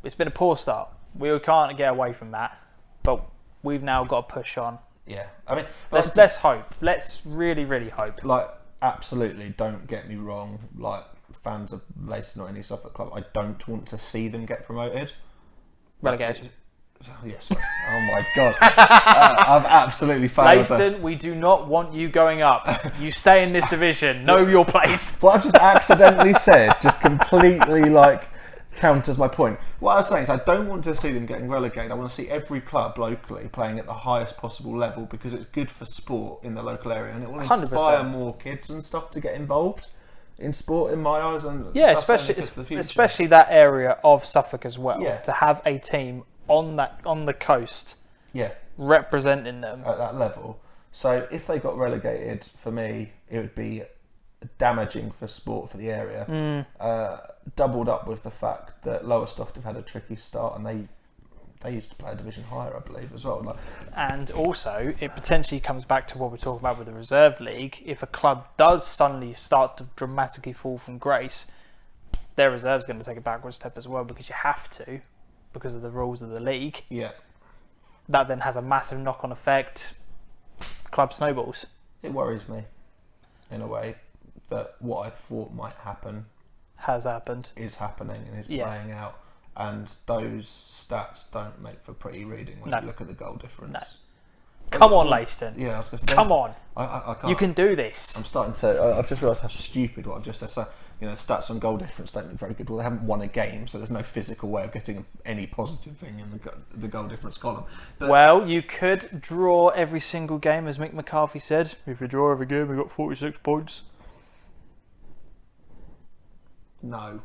S1: it's been a poor start. We can't get away from that, but we've now got to push on.
S2: Yeah, I mean,
S1: let's hope. Let's really, really hope.
S2: Like, absolutely, don't get me wrong. Like, fans of Leicester or any Suffolk club, I don't want to see them get promoted.
S1: Relegation.
S2: Yes. Oh my God. I've absolutely failed.
S1: Leicester, we do not want you going up. You stay in this division. Know your place.
S2: What I've just accidentally said just completely counters my point. What I was saying is I don't want to see them getting relegated. I want to see every club locally playing at the highest possible level because it's good for sport in the local area and it will inspire
S1: 100%.
S2: more kids and stuff to get involved in sport in my eyes. And
S1: yeah, especially that area of Suffolk as well.
S2: Yeah.
S1: To have a team on the coast, representing them
S2: at that level. So if they got relegated, for me, it would be damaging for sport for the area. Doubled up with the fact that Lowestoft have had a tricky start and they used to play a division higher, I believe, as well.
S1: And also, it potentially comes back to what we're talking about with the reserve league. If a club does suddenly start to dramatically fall from grace, their reserve's going to take a backward step as well because you have to, because of the rules of the league.
S2: Yeah.
S1: That then has a massive knock-on effect. Club snowballs.
S2: It worries me, in a way, that what I thought might happen
S1: has happened,
S2: is happening and is playing out, and those stats don't make for pretty reading when you look at the goal difference.
S1: No. Come on, Leiston.
S2: Yeah, I was going to say.
S1: Come on.
S2: I can't.
S1: You can do this.
S2: I'm starting to. I've just realised how stupid what I've just said. So, stats on goal difference don't look very good. Well, they haven't won a game, so there's no physical way of getting any positive thing in the goal difference column. But,
S1: well, you could draw every single game, as Mick McCarthy said. If you draw every game, we've got 46 points.
S2: No.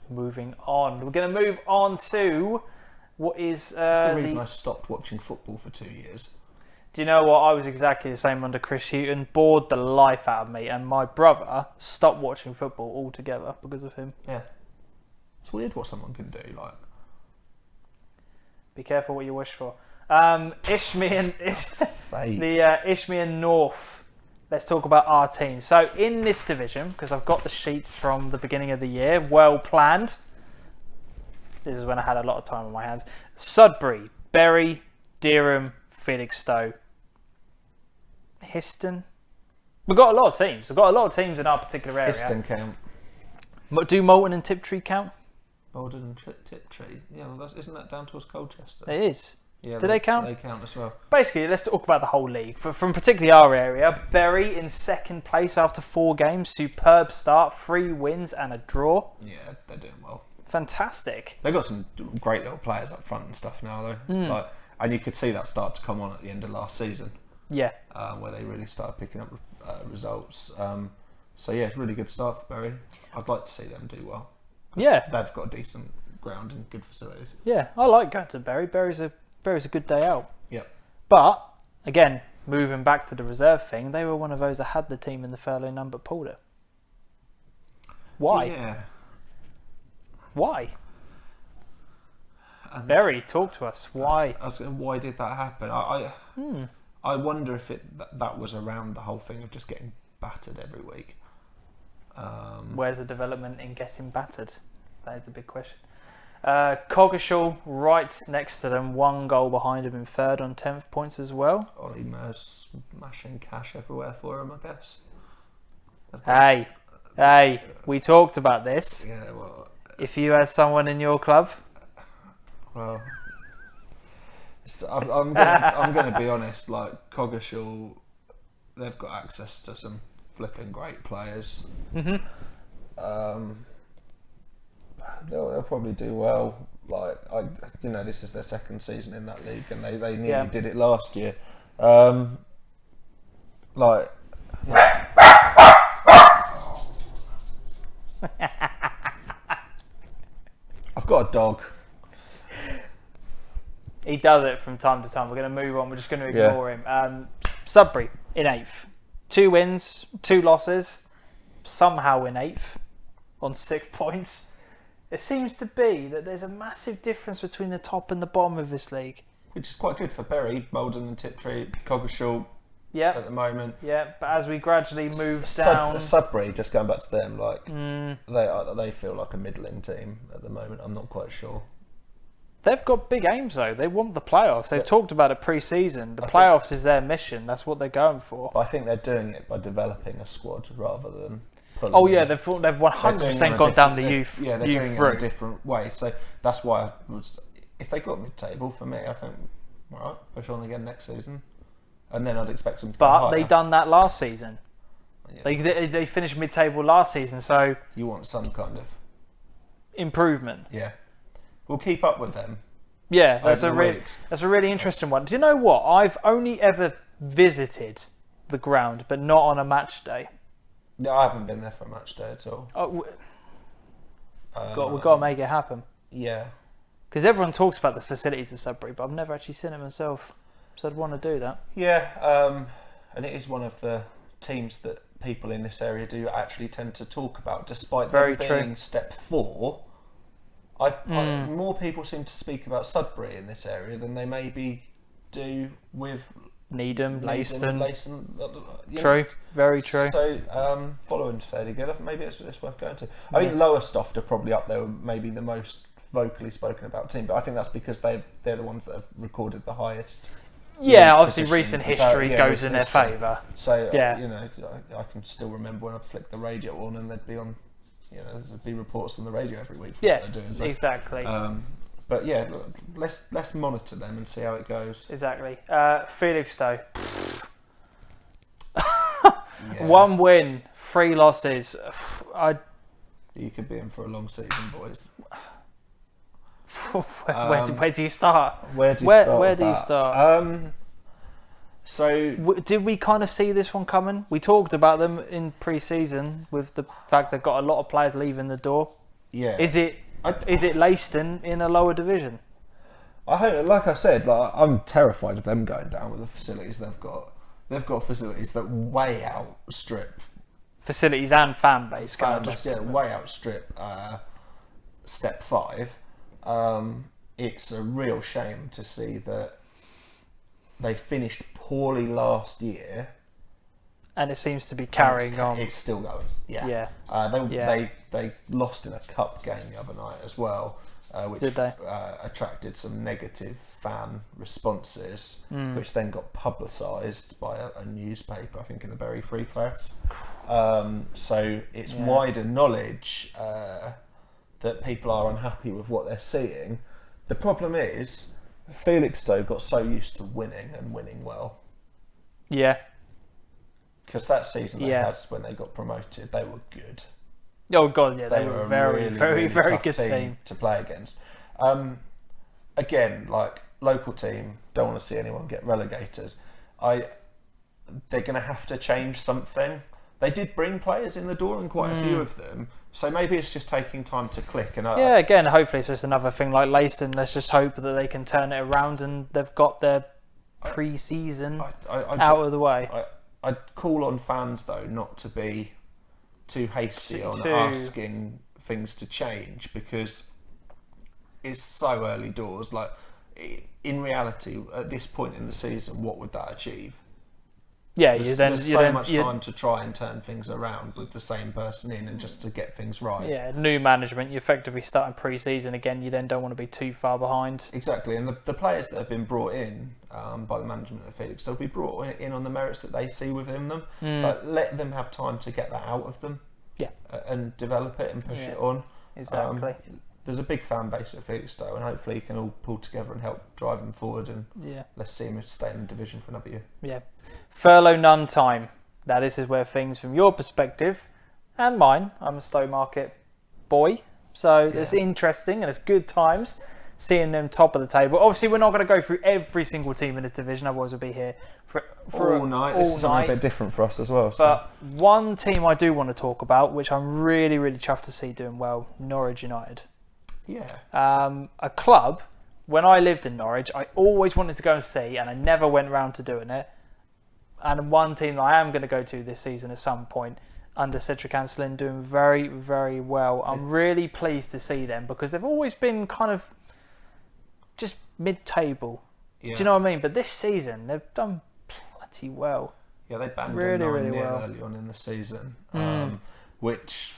S1: Moving on. We're going to move on to what is...
S2: That's the reason I stopped watching football for 2 years.
S1: Do you know what? I was exactly the same under Chris Hughton. Bored the life out of me. And my brother stopped watching football altogether because of him.
S2: Yeah. It's weird what someone can do.
S1: Be careful what you wish for. Ishmi and North. Let's talk about our team. So in this division, because I've got the sheets from the beginning of the year, well planned. This is when I had a lot of time on my hands. Sudbury, Bury, Dereham, Felixstowe, Histon. We've got a lot of teams. We've got a lot of teams in our particular area.
S2: Histon count.
S1: Do Moulton and Tiptree count?
S2: Moulton and Tiptree. Yeah, well, isn't that down towards Colchester?
S1: It is.
S2: Yeah,
S1: do they count?
S2: They count as well.
S1: Basically, let's talk about the whole league. From particularly our area, Bury in second place after 4 games. Superb start, 3 wins and a draw.
S2: Yeah, they're doing well.
S1: Fantastic.
S2: They've got some great little players up front and stuff now, though. And you could see that start to come on at the end of last season.
S1: Yeah.
S2: Where they really started picking up results. So yeah, really good start for Bury. I'd like to see them do well.
S1: Yeah.
S2: They've got a decent ground and good facilities.
S1: Yeah, I like going to Bury. Bury's a good day out.
S2: Yep.
S1: But, again, moving back to the reserve thing, they were one of those that had the team in the furlough number pulled it. Why?
S2: Yeah.
S1: Why? Barry, talk to us. Why?
S2: Why did that happen? I wonder if that was around the whole thing of just getting battered every week.
S1: Where's the development in getting battered? That is the big question. Coggeshall right next to them, 1 goal behind him in third on 10th points as well.
S2: Ollie Murs smashing cash everywhere for him, I guess.
S1: Hey, we talked about this.
S2: Yeah, well,
S1: if you had someone in your club,
S2: well, I'm going to be honest. Like Coggeshall, they've got access to some flipping great players.
S1: Mm-hmm.
S2: They'll probably do well. Like this is their second season in that league, and they nearly did it last year. I've got a dog.
S1: He does it from time to time. We're going to move on. We're just going to ignore him. Sudbury in 8th. 2 wins, 2 losses. Somehow in 8th on 6 points. It seems to be that there's a massive difference between the top and the bottom of this league.
S2: Which is quite good for Bury, Malden and Tiptree, Coggeshall at the moment.
S1: Yeah, but as we gradually move down...
S2: Sudbury, just going back to them, they feel like a middling team at the moment. I'm not quite sure.
S1: They've got big aims though. They want the playoffs. They've talked about it pre-season. The playoffs is their mission. That's what they're going for.
S2: But I think they're doing it by developing a squad rather than...
S1: they've 100% gone down the youth.
S2: Yeah, they're doing it in a different way. So that's why if they got mid-table, for me, I think, all right, push on again next season. And then I'd expect them to go higher.
S1: But they done that last season. Yeah. They finished mid-table last season, so...
S2: You want some kind of...
S1: improvement.
S2: Yeah. We'll keep up with them.
S1: Yeah, that's a really interesting one. Do you know what? I've only ever visited the ground, but not on a match day.
S2: No, I haven't been there for a match day at all.
S1: We've got to make it happen.
S2: Yeah.
S1: Because everyone talks about the facilities of Sudbury, but I've never actually seen it myself. So I'd want to do that.
S2: Yeah, and it is one of the teams that people in this area do actually tend to talk about, despite them being step 4. More people seem to speak about Sudbury in this area than they maybe do with
S1: Needham, Leiston.
S2: True,
S1: very true.
S2: So following's fairly good. Maybe it's worth going to. I think Lowestoft are probably up there, maybe the most vocally spoken about team, but I think that's because they're the ones that have recorded the highest.
S1: Yeah, obviously recent history goes in their favour.
S2: So I can still remember when I flicked the radio on and they'd be on. There'd be reports on the radio every week for what they're doing. So,
S1: exactly.
S2: But yeah, let's monitor them and see how it goes.
S1: Exactly. Felixstowe. 1 win, 3 losses.
S2: You could be in for a long season, boys.
S1: Where do you start?
S2: Where do you start? So
S1: did we kind of see this one coming? We talked about them in pre-season with the fact they've got a lot of players leaving the door.
S2: Yeah.
S1: Is it Leiston in a lower division?
S2: I hope, like I said, I'm terrified of them going down with the facilities they've got. They've got facilities that way outstrip
S1: facilities and fan base.
S2: Way outstrip step 5. It's a real shame to see that they finished poorly last year,
S1: and it seems to be carrying on.
S2: It's still going. Yeah. They lost in a cup game the other night as well, which
S1: did they?
S2: Attracted some negative fan responses, which then got publicised by a newspaper, I think in the Bury Free Press. So it's wider knowledge that people are unhappy with what they're seeing. The problem is, Felixstowe got so used to winning and winning well.
S1: Yeah.
S2: Because that season they had when they got promoted, they were good.
S1: Oh God, yeah, they were a very,
S2: really
S1: very
S2: tough
S1: good team
S2: to play against. Again, like local team, don't want to see anyone get relegated. They're going to have to change something. They did bring players in the door, and quite a few of them. So maybe it's just taking time to click. And
S1: again, hopefully it's just another thing like Leiston. Let's just hope that they can turn it around and they've got their pre-season out of the way.
S2: I'd call on fans though not to be too hasty on asking things to change, because it's so early doors. Like, in reality, at this point in the season, what would that achieve?
S1: Yeah,
S2: there's so much time to try and turn things around with the same person in, and just to get things right.
S1: Yeah, new management. You effectively starting pre-season again. You then don't want to be too far behind.
S2: Exactly, and the players that have been brought in by the management of Felix, they'll be brought in on the merits that they see within them. But let them have time to get that out of them.
S1: Yeah,
S2: and develop it and push it on.
S1: Exactly.
S2: There's a big fan base at Felixstowe, and hopefully he can all pull together and help drive them forward. And let's see him stay in the division for another year.
S1: Yeah. Furlough none time. Now this is where things, from your perspective and mine, I'm a Stowmarket boy, so it's interesting and it's good times seeing them top of the table. Obviously, we're not going to go through every single team in this division, otherwise we'll be here for
S2: all night. This is something a bit different for us as well. So.
S1: But one team I do want to talk about, which I'm really, really chuffed to see doing well, Norwich United.
S2: Yeah.
S1: A club, when I lived in Norwich, I always wanted to go and see, and I never went round to doing it. And one team that I am going to go to this season at some point, under Cedric Anselin, doing very, very well. I'm really pleased to see them, because they've always been kind of just mid-table. Yeah. Do you know what I mean? But this season, they've done bloody well.
S2: Yeah, they banged really, really well early on in the season, which...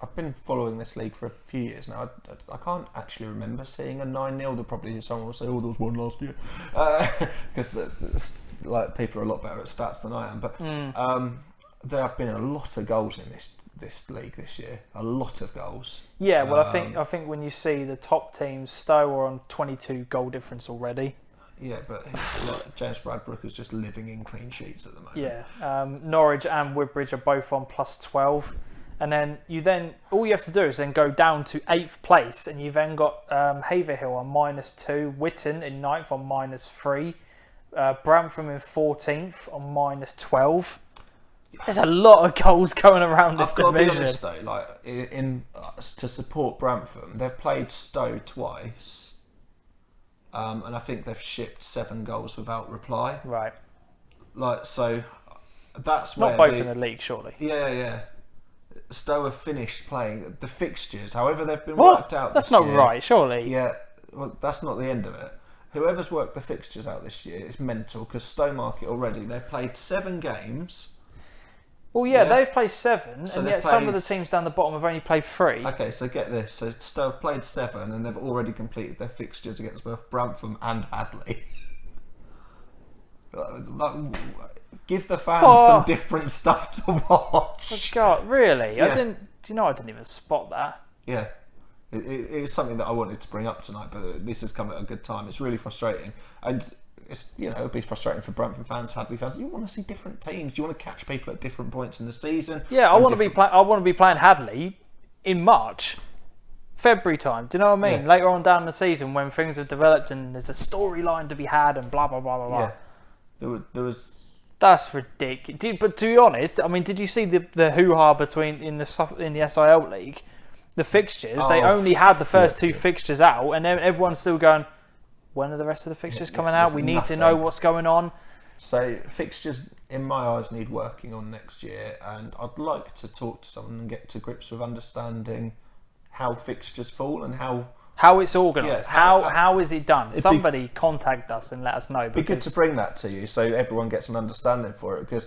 S2: I've been following this league for a few years now. I can't actually remember seeing a 9-0. Probably someone will say, "Oh, there was one last year," because like people are a lot better at stats than I am. But there have been a lot of goals in this league this year. A lot of goals.
S1: Yeah, well, I think when you see the top teams, Stowe are on 22 goal difference already.
S2: Yeah, but James Bradbrook is just living in clean sheets at the moment.
S1: Yeah, Norwich and Woodbridge are both on plus 12. And then all you have to do is then go down to 8th place, and you've then got Haverhill on -2, Witton in 9th on -3, Bramford in 14th on -12. There's a lot of goals going around this division.
S2: I've got to be honest though, like to support Bramford, they've played Stowe twice, and I think they've shipped 7 goals without reply.
S1: Right.
S2: Like, so that's
S1: not
S2: where
S1: both in the league, surely.
S2: Yeah. Stowe have finished playing the fixtures, however they've been worked out.
S1: That's not right, surely.
S2: Yeah, well, that's not the end of it. Whoever's worked the fixtures out this year is mental, because Stowmarket already, they've played 7 games.
S1: Well, yeah, they've played 7, so and yet some of the teams down the bottom have only played 3.
S2: Okay, so get this. So Stowe have played 7, and they've already completed their fixtures against both Bramford and Hadley. Give the fans some different stuff to watch.
S1: Oh God, really?
S2: Yeah.
S1: Do you know I didn't even spot that?
S2: Yeah. It is something that I wanted to bring up tonight, but this has come at a good time. It's really frustrating. And it's, it'll be frustrating for Brentford fans, Hadley fans. You want to see different teams. You want to catch people at different points in the season.
S1: Yeah, I want to be playing Hadley in March. February time, do you know what I mean? Yeah. Later on down the season, when things have developed and there's a storyline to be had and blah blah blah blah blah.
S2: Yeah. There was.
S1: That's ridiculous. But to be honest, I mean, did you see the hoo-ha between in the SIL league, the fixtures? They only had the first 2 fixtures out, and then everyone's still going, when are the rest of the fixtures coming out? We need to know what's going on.
S2: So fixtures, in my eyes, need working on next year, and I'd like to talk to someone and get to grips with understanding how fixtures fall and how it's organised.
S1: Yeah, how is it done? Somebody contact us and let us know.
S2: It'd be good to bring that to you so everyone gets an understanding for it. Because,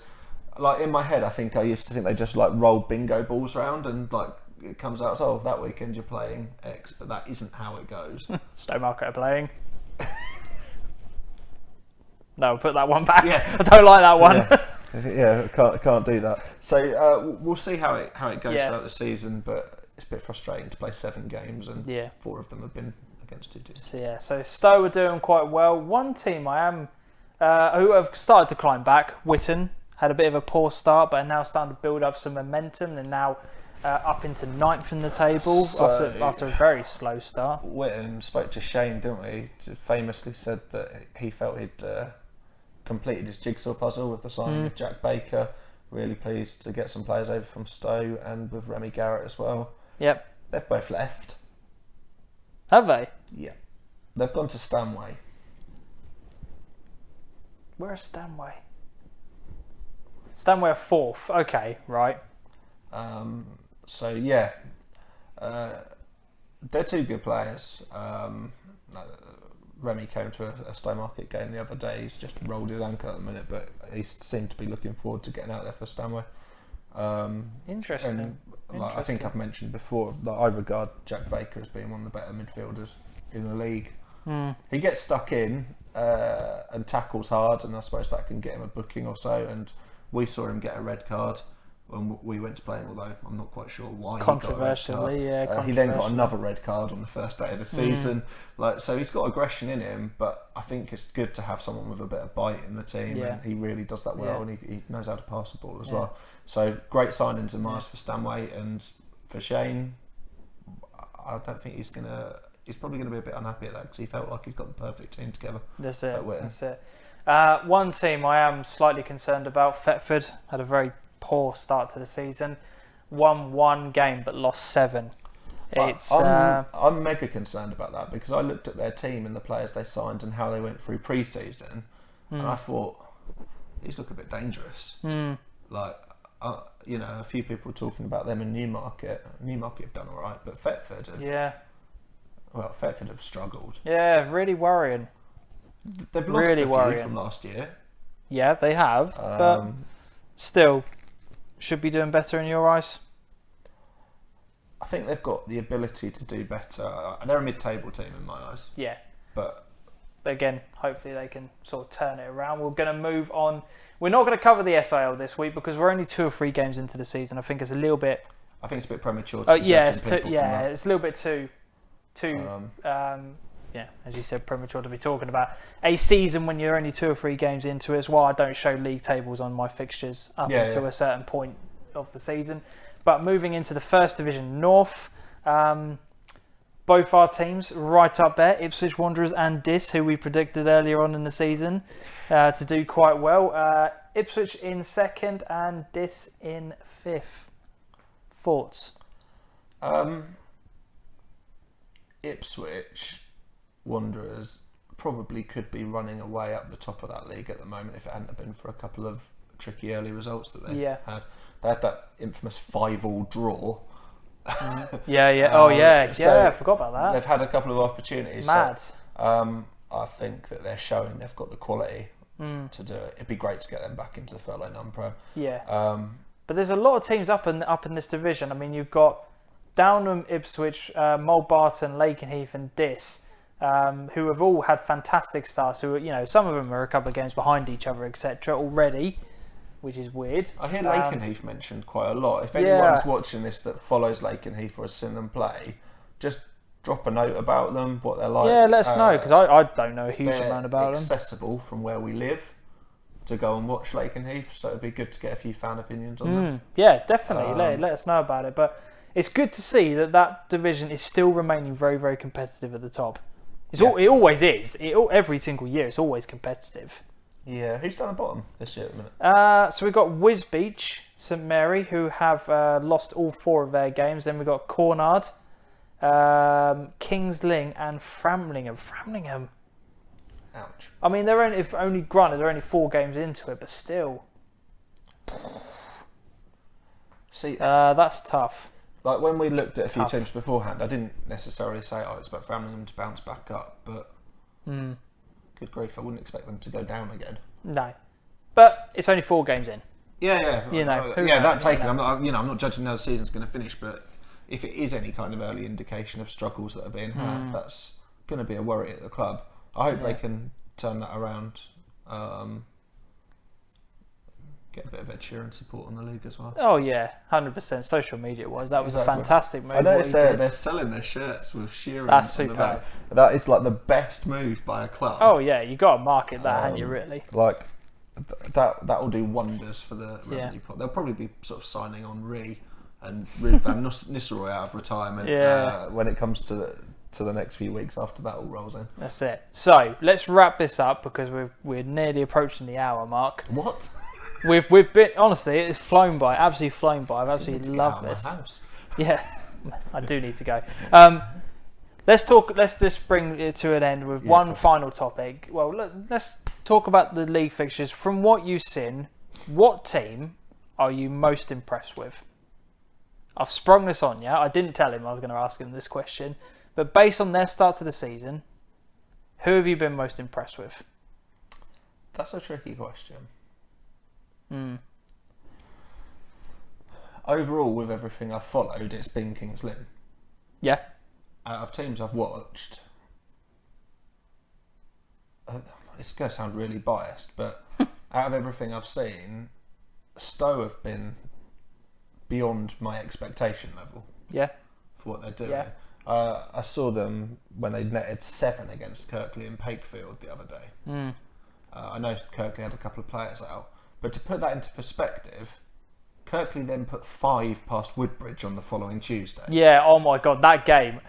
S2: like, in my head, I used to think they just like rolled bingo balls around and like it comes out. So that weekend you're playing X, but that isn't how it goes.
S1: Stowmarket are playing. No, put that one back.
S2: Yeah.
S1: I don't like that one.
S2: Can't do that. So we'll see how it goes throughout the season, but. It's a bit frustrating to play 7 games and 4 of them have been against 2 teams.
S1: So Stowe are doing quite well. One team who have started to climb back, Witton, had a bit of a poor start, but are now starting to build up some momentum. They're now up into 9th in the table after a very slow start.
S2: Witton spoke to Shane, didn't we? He famously said that he felt he'd completed his jigsaw puzzle with the signing of Jack Baker. Really pleased to get some players over from Stowe and with Remy Garrett as well.
S1: Yep.
S2: They've both left.
S1: Have they?
S2: Yeah. They've gone to Stanway.
S1: Where's Stanway? Stanway are 4th. Okay, right.
S2: They're two good players. Remy came to a Stowmarket game the other day. He's just rolled his ankle at the minute, but he seemed to be looking forward to getting out there for Stanway.
S1: Interesting.
S2: And, I think I've mentioned before that I regard Jack Baker as being one of the better midfielders in the league. He gets stuck in and tackles hard, and I suppose that can get him a booking or so. And we saw him get a red card when we went to play him, although I'm not quite sure why.
S1: Controversially,
S2: he then got another red card on the first day of the season. So he's got aggression in him, but I think it's good to have someone with a bit of bite in the team, and he really does that well, and he knows how to pass the ball as well. So great signings in Mars for Stanway, and for Shane, I don't think he's probably going to be a bit unhappy at that, because he felt like he's got the perfect team together.
S1: That's it. One team I am slightly concerned about, Thetford, had a very poor start to the season. Won one game but lost 7.
S2: I'm mega concerned about that, because I looked at their team and the players they signed and how they went through pre-season, and I thought, these look a bit dangerous. A few people talking about them in Newmarket. Newmarket have done all right, but Thetford have struggled.
S1: Yeah, really worrying.
S2: They've lost a few from last year.
S1: Yeah, they have, but still, should be doing better in your eyes?
S2: I think they've got the ability to do better. They're a mid-table team in my eyes.
S1: Yeah.
S2: But
S1: again, hopefully they can sort of turn it around. We're going to move on. We're not going to cover the SIL this week because we're only 2 or 3 games into the season. I think it's a little bit...
S2: I think it's a bit premature to
S1: it's a little bit too as you said, premature to be talking about a season when you're only 2 or 3 games into it. As well, I don't show league tables on my fixtures up until a certain point of the season. But moving into the First Division North, both our teams right up there, Ipswich Wanderers and Dis, who we predicted earlier on in the season to do quite well. Ipswich in 2nd and Dis in 5th. Thoughts?
S2: Ipswich Wanderers probably could be running away up the top of that league at the moment if it hadn't been for a couple of tricky early results that they had. They had that infamous 5-5 draw. I forgot about that. They've had a couple of opportunities.
S1: Mad.
S2: So, I think that they're showing they've got the quality to do it. It'd be great to get them back into the Furlough Non-Pro.
S1: Yeah. But there's a lot of teams up in this division. I mean, you've got Downham, Ipswich, Mulbarton, Lakenheath and Dis, who have all had fantastic starts. Who, some of them are a couple of games behind each other, etc. already, which is weird.
S2: I hear Lakenheath mentioned quite a lot. If anyone's watching this that follows Lakenheath or has seen them play, just drop a note about them, what they're like.
S1: Yeah, let us know, because I don't know a huge amount about them.
S2: They're accessible from where we live to go and watch Lakenheath, so it'd be good to get a few fan opinions on that.
S1: Yeah, definitely. Let us know about it. But it's good to see that division is still remaining very, very competitive at the top. It always is. Every single year, it's always competitive.
S2: Yeah, who's down the bottom this year at the minute?
S1: So we've got Wisbeach, St Mary, who have lost all 4 of their games. Then we've got Cornard, Kings Lynn and Framlingham. Framlingham.
S2: Ouch.
S1: I mean, they're only 4 games into it, but still.
S2: See,
S1: that's tough.
S2: Like when we looked at a few teams beforehand, I didn't necessarily say I expect Framlingham to bounce back up, but good grief, I wouldn't expect them to go down again.
S1: No, but it's only 4 games in.
S2: Yeah.
S1: That
S2: taken. I'm not judging how the season's going to finish, but if it is any kind of early indication of struggles that are being had, that's going to be a worry at the club. I hope they can turn that around. Get a bit of Ed Sheeran support on the league as well.
S1: Oh yeah, 100%. Social media wise, that was a fantastic move.
S2: I noticed they're selling their shirts with Sheeran.
S1: That's superb.
S2: That is like the best move by a club.
S1: Oh yeah, you got to market that, haven't you? Really?
S2: Like that will do wonders for the revenue pot. They'll probably be sort of signing on and Ruud van Nistelrooy out of retirement when it comes to the next few weeks after that all rolls in.
S1: That's it. So let's wrap this up because we're nearly approaching the hour mark.
S2: What?
S1: We've been, honestly, it's flown by, absolutely flown by. I've absolutely loved this. Yeah, I do need to go. Let's just bring it to an end with one final topic. Well, let's talk about the league fixtures. From what you've seen, what team are you most impressed with? I've sprung this on you. I didn't tell him I was going to ask him this question. But based on their start to the season, who have you been most impressed with?
S2: That's a tricky question. Overall, with everything I've followed, it's been Kings Lynn.
S1: Yeah.
S2: Out of teams I've watched, it's going to sound really biased, but out of everything I've seen, Stowe have been beyond my expectation level.
S1: Yeah.
S2: For what they're doing.
S1: Yeah.
S2: I saw them when they netted 7 against Kirkley and Pakefield the other day. I know Kirkley had a couple of players out, but to put that into perspective, Kirkley then put 5 past Woodbridge on the following Tuesday.
S1: Yeah, oh my God, that game.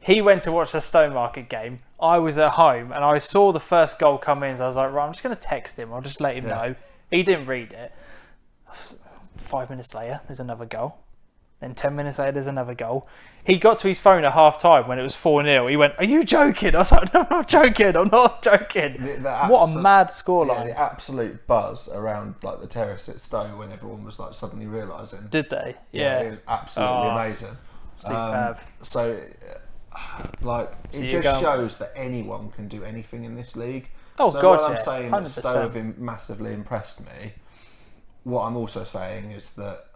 S1: He went to watch the Stowmarket game. I was at home and I saw the first goal come in. So I was like, right, I'm just going to text him. I'll just let him know. He didn't read it. 5 minutes later, there's another goal. Then 10 minutes later, there's another goal. He got to his phone at half time when it was 4-0. He went, "Are you joking?" I was like, "No, I'm not joking. I'm not joking." What a mad scoreline.
S2: The absolute buzz around like the terrace at Stowe when everyone was like suddenly realising.
S1: Did they? Yeah.
S2: It was absolutely amazing.
S1: Superb.
S2: It just shows that anyone can do anything in this league.
S1: Oh,
S2: so
S1: God,
S2: while I'm
S1: yeah.
S2: saying
S1: 100%.
S2: that Stowe have massively impressed me, what I'm also saying is that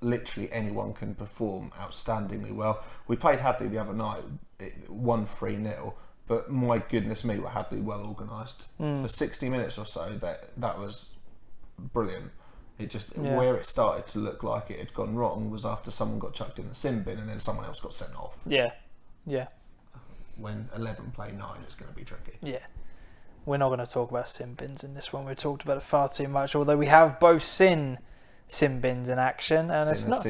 S2: literally anyone can perform outstandingly well. We played Hadley the other night, it won 3-0, but my goodness me, were Hadley well organised. For 60 minutes or so, that was brilliant. It just where it started to look like it had gone wrong was after someone got chucked in the sin bin and then someone else got sent off.
S1: Yeah.
S2: When 11 play 9, it's going to be tricky.
S1: Yeah. We're not going to talk about sin bins in this one. We've talked about it far too much, although we have both sin bins in action, and it's not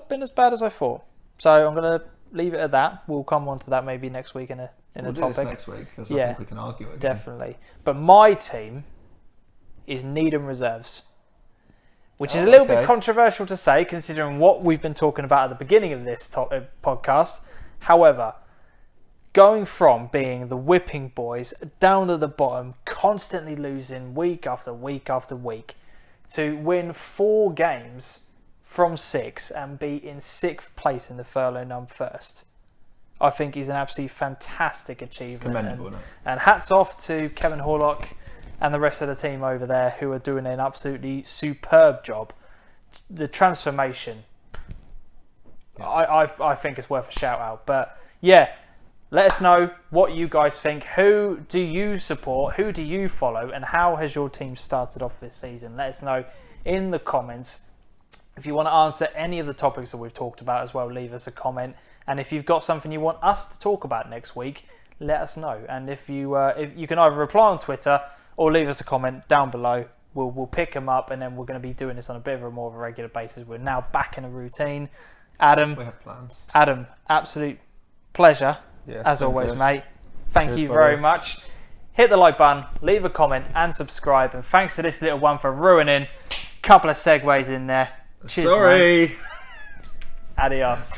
S1: been as bad as I thought. So I'm going to leave it at that. We'll come on to that maybe next week in a
S2: we'll
S1: topic.
S2: Do this next week because I think we can argue it.
S1: Definitely. But my team is Needham Reserves, which is a little bit controversial to say considering what we've been talking about at the beginning of this podcast. However, going from being the whipping boys down to the bottom, constantly losing week after week after week, to win 4 games from 6 and be in 6th place in the furlough number first, I think is an absolutely fantastic achievement.
S2: Commendable, isn't it?
S1: And hats off to Kevin Horlock and the rest of the team over there who are doing an absolutely superb job. The transformation, I think it's worth a shout out. But yeah, let us know what you guys think. Who do you support? Who do you follow? And how has your team started off this season? Let us know in the comments. If you want to answer any of the topics that we've talked about as well, leave us a comment. And if you've got something you want us to talk about next week, let us know. And if you can either reply on Twitter or leave us a comment down below. We'll pick them up, and then we're going to be doing this on a bit of a more of a regular basis. We're now back in a routine. Adam,
S2: we have plans.
S1: Adam, absolute pleasure.
S2: Yeah,
S1: as always, mate. Thank
S2: Cheers,
S1: you very
S2: buddy.
S1: much. Hit the like button, leave a comment and subscribe. And thanks to this little one for ruining a couple of segues in there. Cheers,
S2: Sorry.
S1: man. Adios.